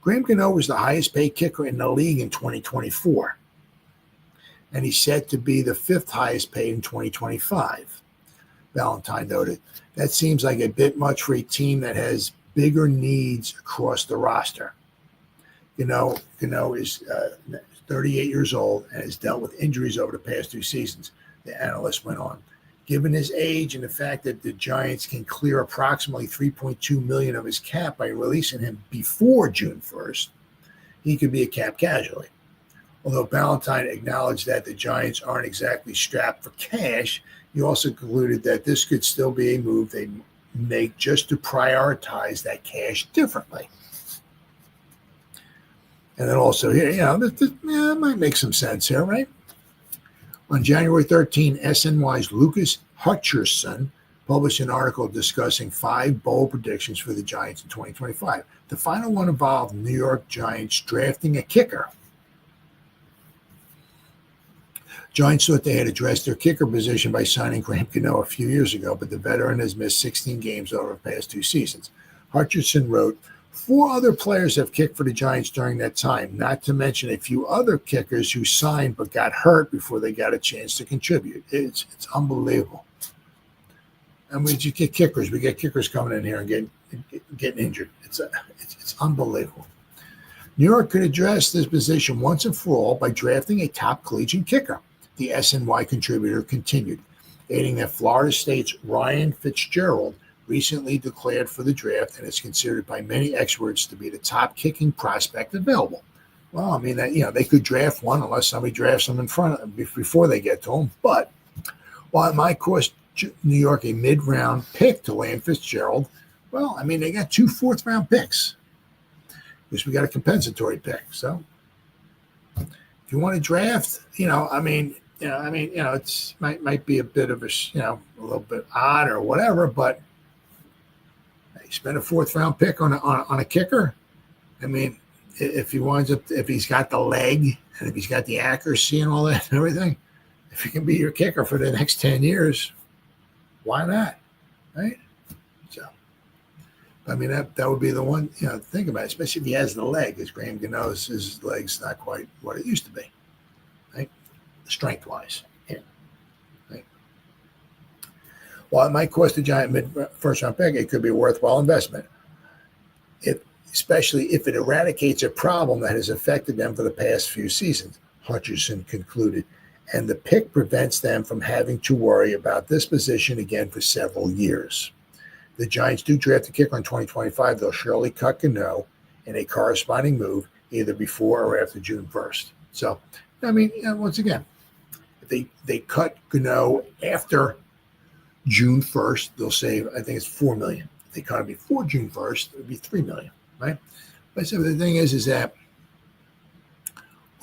Graham Gano was the highest paid kicker in the league in 2024, and he's set to be the 5th highest paid in 2025. Ballantyne noted, that seems like a bit much for a team that has bigger needs across the roster. Gano is 38 years old and has dealt with injuries over the past 2 seasons, the analyst went on. Given his age and the fact that the Giants can clear approximately $3.2 million of his cap by releasing him before June 1st, he could be a cap casualty. Although Ballantyne acknowledged that the Giants aren't exactly strapped for cash, he also concluded that this could still be a move they make just to prioritize that cash differently. And then also here, this might make some sense here, right? On January 13, SNY's Lucas Hutcherson published an article discussing 5 bold predictions for the Giants in 2025. The final one involved New York Giants drafting a kicker. Giants thought they had addressed their kicker position by signing Graham Gano a few years ago, but the veteran has missed 16 games over the past 2 seasons. Hutcherson wrote, 4 other players have kicked for the Giants during that time, not to mention a few other kickers who signed but got hurt before they got a chance to contribute. It's unbelievable. And we just get kickers. We get kickers coming in here and getting injured. It's unbelievable. New York could address this position once and for all by drafting a top collegiate kicker, the SNY contributor continued, adding that Florida State's Ryan Fitzgerald recently declared for the draft and is considered by many experts to be the top kicking prospect available. Well, I mean, they could draft one unless somebody drafts them in front of them before they get to them. But while it might cost New York a mid-round pick to land Fitzgerald, well, I mean, they got 2 fourth-round picks because we got a compensatory pick. So if you want to draft, it's might be a bit of a little bit odd or whatever, but you spend a 4th-round pick on a kicker. I mean, if he's got the leg and if he's got the accuracy and all that and everything, if he can be your kicker for the next 10 years, why not? Right? So, I mean, that would be the one, think about it, especially if he has the leg, as Graham Gano's, his leg's not quite what it used to be, right? Strength-wise. Yeah. Right? While it might cost a Giant first-round pick, it could be a worthwhile investment, especially if it eradicates a problem that has affected them for the past few seasons, Hutcherson concluded, and the pick prevents them from having to worry about this position again for several years. The Giants do draft a kicker in 2025. They'll surely cut Gano in a corresponding move either before or after June 1st. So, I mean, once again, if they cut Gano after June 1st, they'll save, I think it's $4 million. If they cut him before June 1st, it would be $3 million, right? But so the thing is that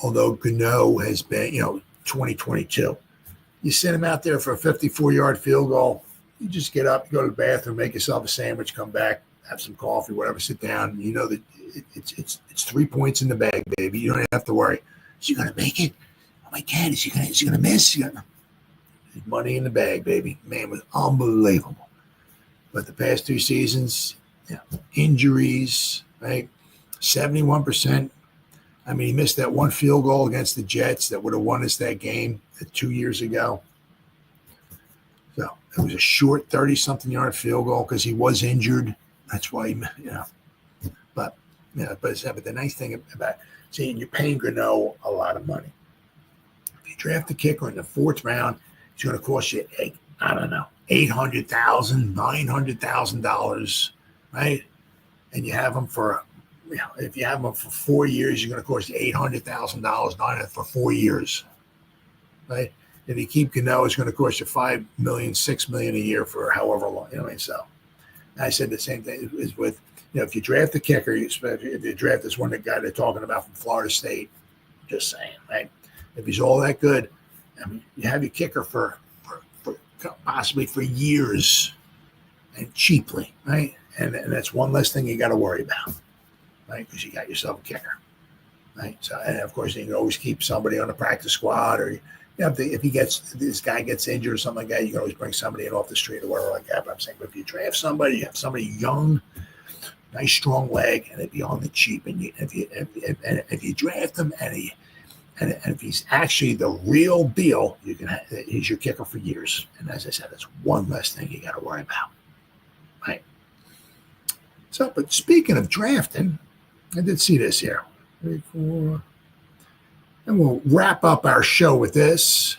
although Gano has been, 2022, you send him out there for a 54-yard field goal, you just get up, you go to the bathroom, make yourself a sandwich, come back, have some coffee, whatever, sit down. You know that it's 3 points in the bag, baby. You don't have to worry. Is he going to make it? Oh my God, is he going to miss? There's money in the bag, baby. Man, it was unbelievable. But the past 2 seasons, injuries, right? 71%. I mean, he missed that one field goal against the Jets that would have won us that game 2 years ago. So it was a short 30-something yard field goal because he was injured. That's why, But the nice thing about seeing you're paying Gano a lot of money. If you draft a kicker in the 4th round, it's going to cost you, $800,000, $900,000, right? And you have him for, if you have him for 4 years, you're going to cost you $800,000 for 4 years, right? If you keep Gano, it's going to cost you $5 million, $6 million a year for however long. So I said the same thing is with, if you draft the kicker, if you draft this one guy they're talking about from Florida State, just saying, right? If he's all that good, I mean, you have your kicker for possibly for years and cheaply, right? And that's one less thing you got to worry about, right? Because you got yourself a kicker. right? So, and of course, you can always keep somebody on the practice squad, or if this guy gets injured or something like that, you can always bring somebody in off the street or whatever like that. But I'm saying, if you draft somebody, you have somebody young, nice strong leg, and it'd be on the cheap. And if you draft him and if he's actually the real deal, he's your kicker for years. And as I said, that's one less thing you got to worry about, right? So, but speaking of drafting, I did see this here. 3, 4. And we'll wrap up our show with this.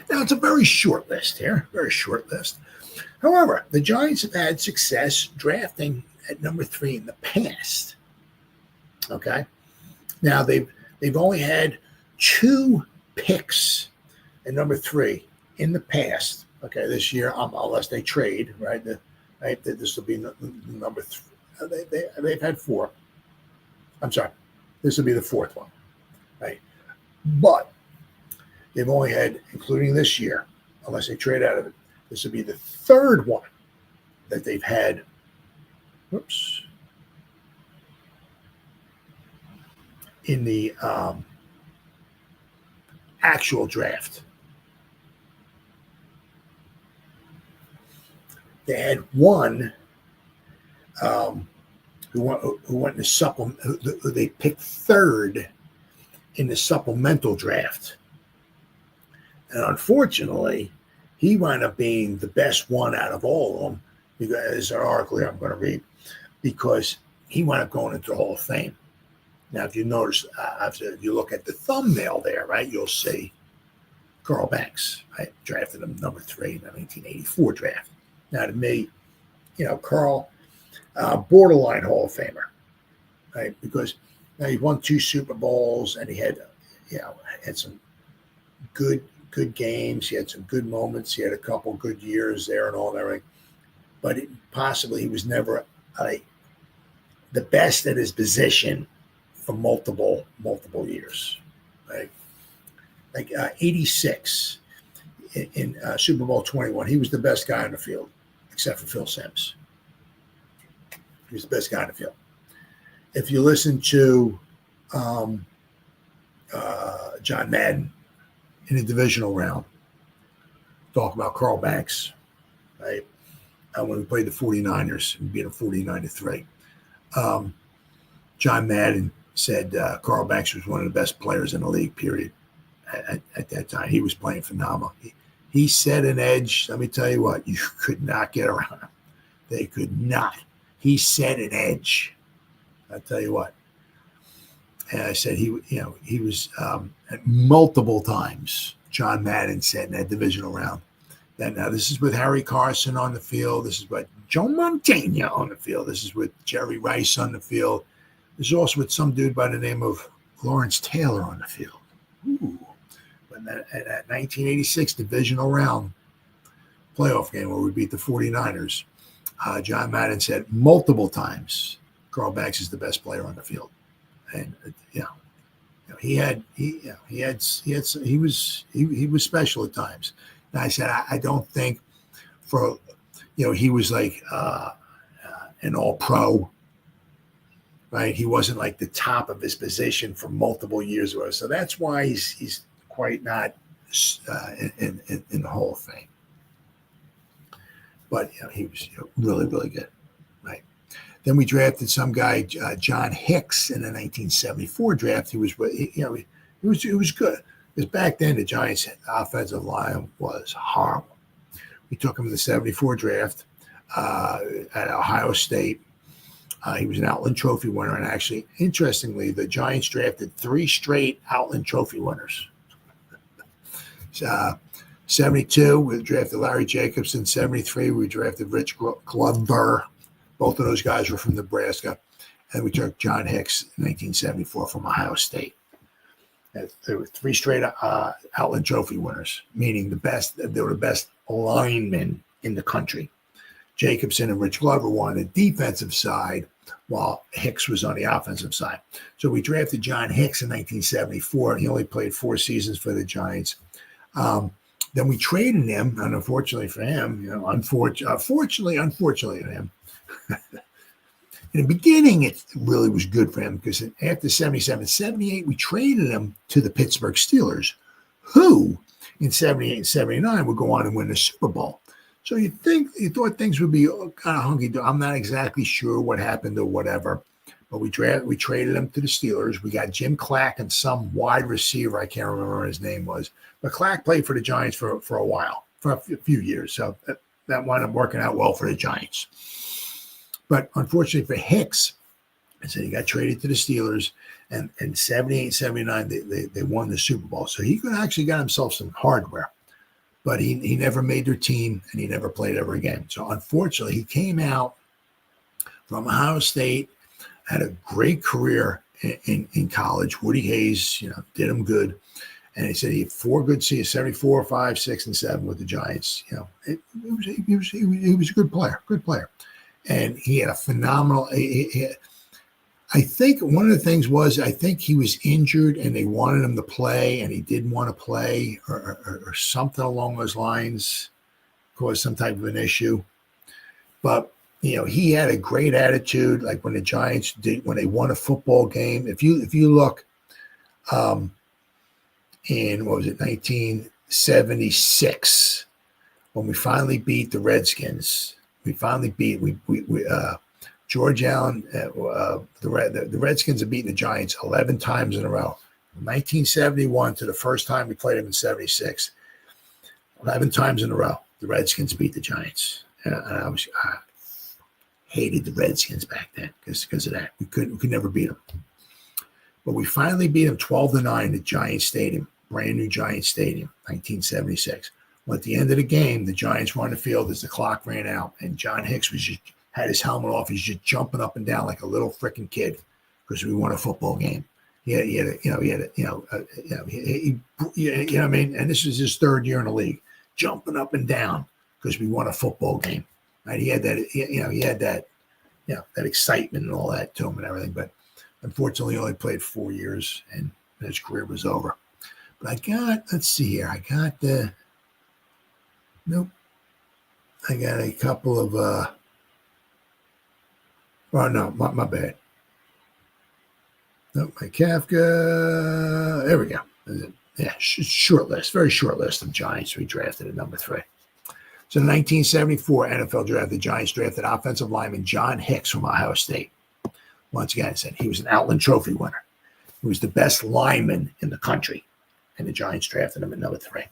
Now, it's a very short list here, very short list. However, the Giants have had success drafting at number 3 in the past. Okay. Now, they've only had 2 picks at number 3 in the past. Okay, this year, unless they trade, right? This will be number 3. They've had 4. I'm sorry, this will be the 4th one, right? But they've only had, including this year, unless they trade out of it, this will be the 3rd one that they've had. Whoops. In the actual draft. They had one who went in the supplement, who they picked 3rd in the supplemental draft. And unfortunately, he wound up being the best one out of all of them, because there's an article here I'm going to read, because he wound up going into the Hall of Fame. Now, if you notice, if you look at the thumbnail there, right, you'll see Carl Banks, right, drafted him number 3 in the 1984 draft. Now, to me, Carl, borderline Hall of Famer, right? Because now he won 2 Super Bowls, and he had some good games. He had some good moments. He had a couple good years there and all that, right? But possibly he was never the best at his position for multiple years, right? Like 86 in Super Bowl 21, he was the best guy on the field, except for Phil Simms. He was the best guy on the field. If you listen to John Madden in the divisional round, talk about Carl Banks, right? When we played the 49ers and beat them 49-3. John Madden said Carl Banks was one of the best players in the league, period, at that time. He was playing phenomenal. He set an edge. Let me tell you what, you could not get around him. They could not. He set an edge. I'll tell you what. And I said he was at multiple times. John Madden said in that divisional round. Now this is with Harry Carson on the field. This is with Joe Montana on the field. This is with Jerry Rice on the field. This is also with some dude by the name of Lawrence Taylor on the field. Ooh. But that 1986 divisional round playoff game where we beat the 49ers, John Madden said multiple times, Carl Banks is the best player on the field. And he was special at times. And I said, I don't think he was like an all-pro, right? He wasn't like the top of his position for multiple years or so. That's why he's quite not in the Hall of Fame. But he was really, really good, right? Then we drafted some guy, John Hicks, in the 1974 draft. He was good. Because back then the Giants' offensive line was horrible. We took him in the 74 draft at Ohio State. He was an Outland Trophy winner, and actually, interestingly, the Giants drafted 3 straight Outland Trophy winners. 72, we drafted Larry Jacobson. 73, we drafted Rich Glover. Both of those guys were from Nebraska. And we took John Hicks in 1974 from Ohio State. There were 3 straight Outland Trophy winners, meaning they were the best linemen in the country. Jacobson and Rich Glover were on the defensive side, while Hicks was on the offensive side. So we drafted John Hicks in 1974, and he only played 4 seasons for the Giants. Then we traded him, and unfortunately for him, fortunately for him, in In the beginning, it really was good for him because after 77, 78, we traded him to the Pittsburgh Steelers, who in 78 and 79 would go on and win the Super Bowl. So you thought things would be kind of hunky. I'm not exactly sure what happened or whatever, but we traded him to the Steelers. We got Jim Clack and some wide receiver. I can't remember what his name was, but Clack played for the Giants for a while, for a few years. So that wound up working out well for the Giants. But unfortunately for Hicks, I said he got traded to the Steelers, and in 78, 79, they won the Super Bowl. So he could actually got himself some hardware. But he never made their team, and he never played ever again. So unfortunately, he came out from Ohio State, had a great career in college. Woody Hayes, did him good. And he said he had 4 good seasons, 74, 5, 6, and 7 with the Giants. He was a good player. And he had a phenomenal. I think one of the things was I think he was injured and they wanted him to play and he didn't want to play or something along those lines, caused some type of an issue. But he had a great attitude. Like when the Giants when they won a football game. If you look, in 1976, when we finally beat the Redskins. We finally beat George Allen. The Redskins have beaten the Giants 11 times in a row. From 1971 to the first time we played them in 76. 11 times in a row, the Redskins beat the Giants. And I hated the Redskins back then because of that. We could never beat them. But we finally beat them 12-9 at Giants Stadium, brand new Giants Stadium, 1976. Well, at the end of the game, the Giants were on the field as the clock ran out, and John Hicks had his helmet off. He's just jumping up and down like a little freaking kid because we won a football game. You know what I mean? And this was his 3rd year in the league, jumping up and down because we won a football game. Right? He had that excitement and all that to him and everything. But unfortunately, he only played 4 years, and his career was over. But let's see here. Nope. I got a couple of, no, my bad. Nope, my Kafka. There we go. Yeah, short list, very short list of Giants we drafted at number 3. So in 1974 NFL draft, the Giants drafted offensive lineman John Hicks from Ohio State. Once again, I said he was an Outland Trophy winner. He was the best lineman in the country, and the Giants drafted him at number 3.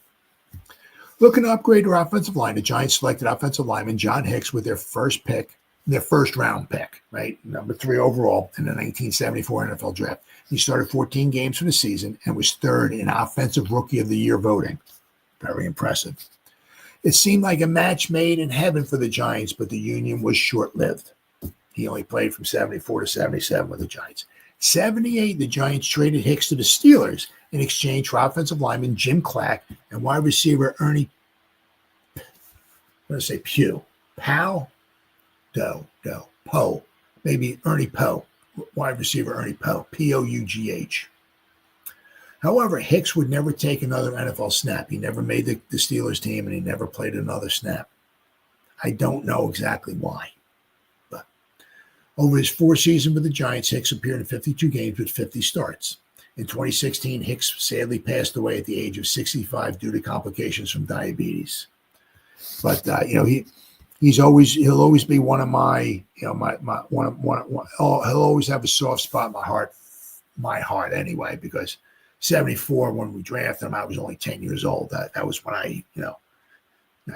Looking to upgrade their offensive line, the Giants selected offensive lineman John Hicks with their first round pick, right? Number 3 overall in the 1974 NFL draft. He started 14 games for the season and was 3rd in Offensive Rookie of the Year voting. Very impressive. It seemed like a match made in heaven for the Giants, but the union was short-lived. He only played from 74 to 77 with the Giants. 78, the Giants traded Hicks to the Steelers in exchange for offensive lineman Jim Clack and wide receiver Ernie, I'm going to say Poe, maybe Ernie Poe, wide receiver Ernie Poe, Pough. However, Hicks would never take another NFL snap. He never made the Steelers team, and he never played another snap. I don't know exactly why. But over his 4 seasons with the Giants, Hicks appeared in 52 games with 50 starts. In 2016, Hicks sadly passed away at the age of 65 due to complications from diabetes. But he'll always be one of my, he'll always have a soft spot in my heart anyway, because 74, when we drafted him, I was only 10 years old. That was when I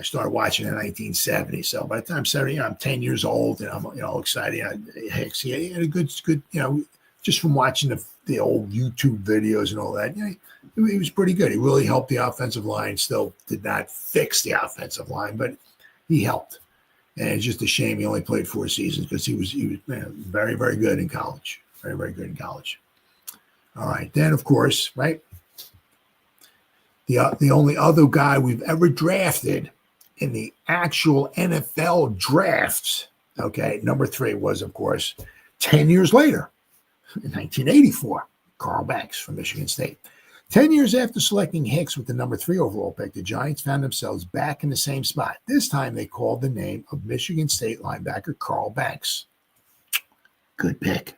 started watching in 1970. So by the time 70, I'm 10 years old, and I'm excited. Hicks, he had a good, just from watching the old YouTube videos and all that, he was pretty good. He really helped the offensive line. Still did not fix the offensive line, but he helped. And it's just a shame he only played 4 seasons because he was very, very good in college. Very, very good in college. All right. Then, of course, right, the only other guy we've ever drafted in the actual NFL drafts, okay, number 3 was, of course, 10 years later, in 1984, Carl Banks from Michigan State. 10 years after selecting Hicks with the number 3 overall pick, the Giants found themselves back in the same spot. This time they called the name of Michigan State linebacker Carl Banks. Good pick.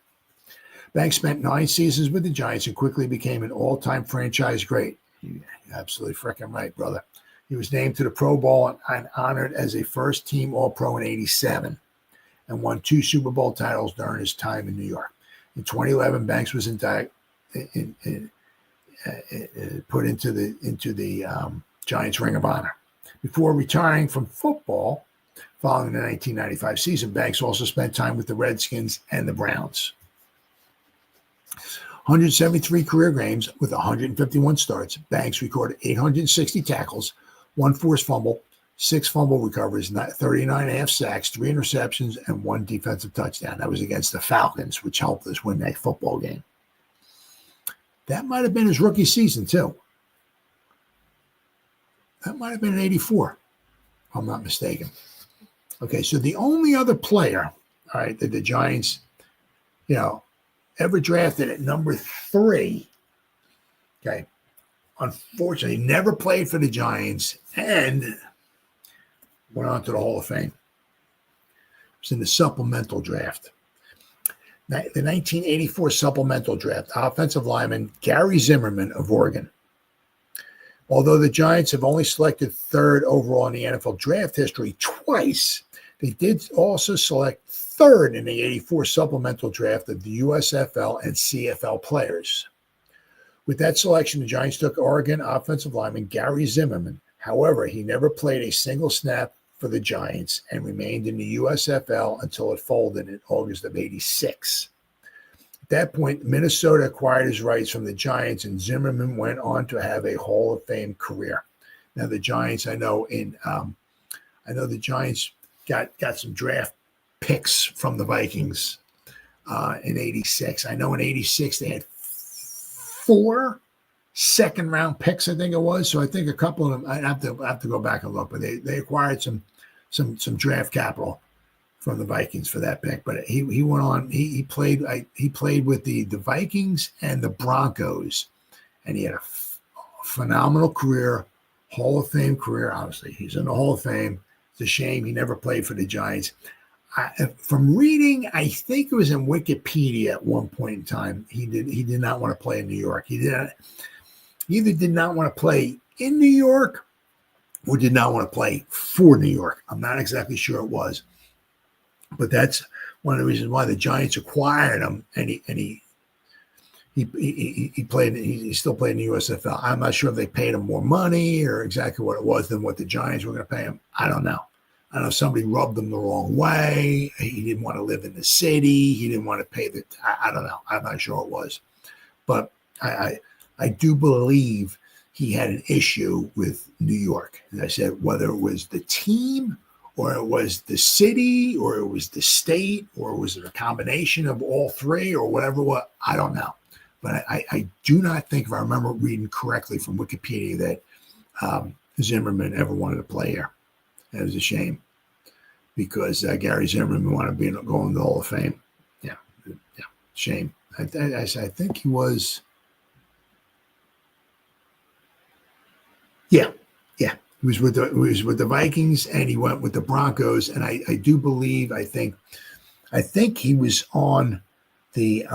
Banks spent 9 seasons with the Giants and quickly became an all-time franchise great. You're absolutely freaking right, brother. He was named to the Pro Bowl and honored as a first-team All-Pro in '87 and won 2 Super Bowl titles during his time in New York. In 2011, Banks was put into the Giants Ring of Honor. Before retiring from football following the 1995 season, Banks also spent time with the Redskins and the Browns. 173 career games with 151 starts. Banks recorded 860 tackles, 1 forced fumble, 6 fumble recoveries, 39.5 sacks, 3 interceptions, and 1 defensive touchdown. That was against the Falcons, which helped us win that football game. That might have been his rookie season, too. That might have been in '84, if I'm not mistaken. Okay, so the only other player, all right, that the Giants, ever drafted at number 3, okay, unfortunately never played for the Giants and went on to the Hall of Fame. It was in the supplemental draft. The 1984 supplemental draft, offensive lineman Gary Zimmerman of Oregon. Although the Giants have only selected 3rd overall in the NFL draft history twice, they did also select 3rd in the '84 supplemental draft of the USFL and CFL players. With that selection, the Giants took Oregon offensive lineman Gary Zimmerman. However, he never played a single snap for the Giants and remained in the USFL until it folded in August of '86. At that point, Minnesota acquired his rights from the Giants, and Zimmerman went on to have a Hall of Fame career. Now, the Giants, I know the Giants got some draft picks from the Vikings in '86. I know in '86 they had 4 second-round picks, I think it was. So I think a couple of them, I have to go back and look, but they acquired some draft capital from the Vikings for that pick. But he went on. He played with the Vikings and the Broncos, and he had a phenomenal career, Hall of Fame career. Obviously, he's in the Hall of Fame. It's a shame he never played for the Giants. From reading, I think it was in Wikipedia at one point in time, he did not want to play in New York. He either did not want to play in New York or did not want to play for New York. I'm not exactly sure it was, but that's one of the reasons why the Giants acquired him, and he played. He still played in the USFL. I'm not sure if they paid him more money or exactly what it was than what the Giants were going to pay him. I don't know. I know somebody rubbed him the wrong way. He didn't want to live in the city. He didn't want to pay the. I don't know. I'm not sure it was, but I do believe he had an issue with New York. As I said, whether it was the team or it was the city or it was the state or was it a combination of all 3 or whatever, I don't know. But I do not think, if I remember reading correctly from Wikipedia, that Zimmerman ever wanted to play here. It was a shame because Gary Zimmerman wanted to go in the Hall of Fame. Yeah, shame. I think he was. Yeah. He was with the Vikings, and he went with the Broncos. And I do believe, I think he was on the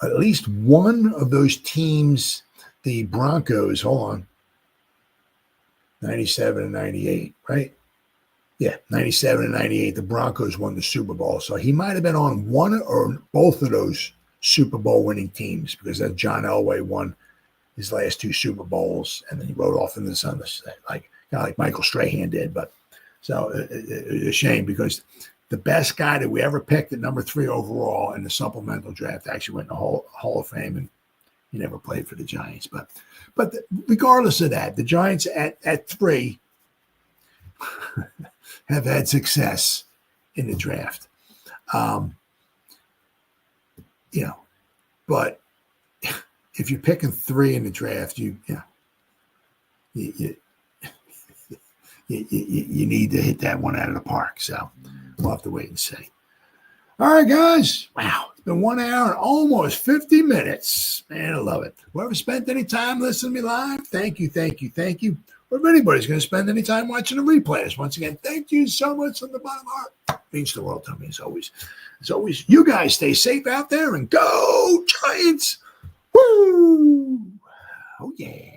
at least one of those teams, the Broncos. Hold on. 97 and 98, right? Yeah, 97 and 98. The Broncos won the Super Bowl. So he might have been on one or both of those Super Bowl winning teams, because that John Elway won his last 2 Super Bowls, and then he rode off in the sun, kind of like Michael Strahan did. But so it's a shame, because the best guy that we ever picked at number 3 overall in the supplemental draft actually went in the Hall of Fame, and he never played for the Giants. But regardless of that, the Giants at 3 have had success in the draft. But if you're picking 3 in the draft, you need to hit that one out of the park. So we'll have to wait and see. All right, guys. Wow. It's been 1 hour and almost 50 minutes. Man, I love it. Whoever spent any time listening to me live, thank you. Or if anybody's going to spend any time watching the replays, once again, thank you so much from the bottom of my heart. Means the world to me as always. As always, you guys stay safe out there and go Giants. Woo! Oh, yeah.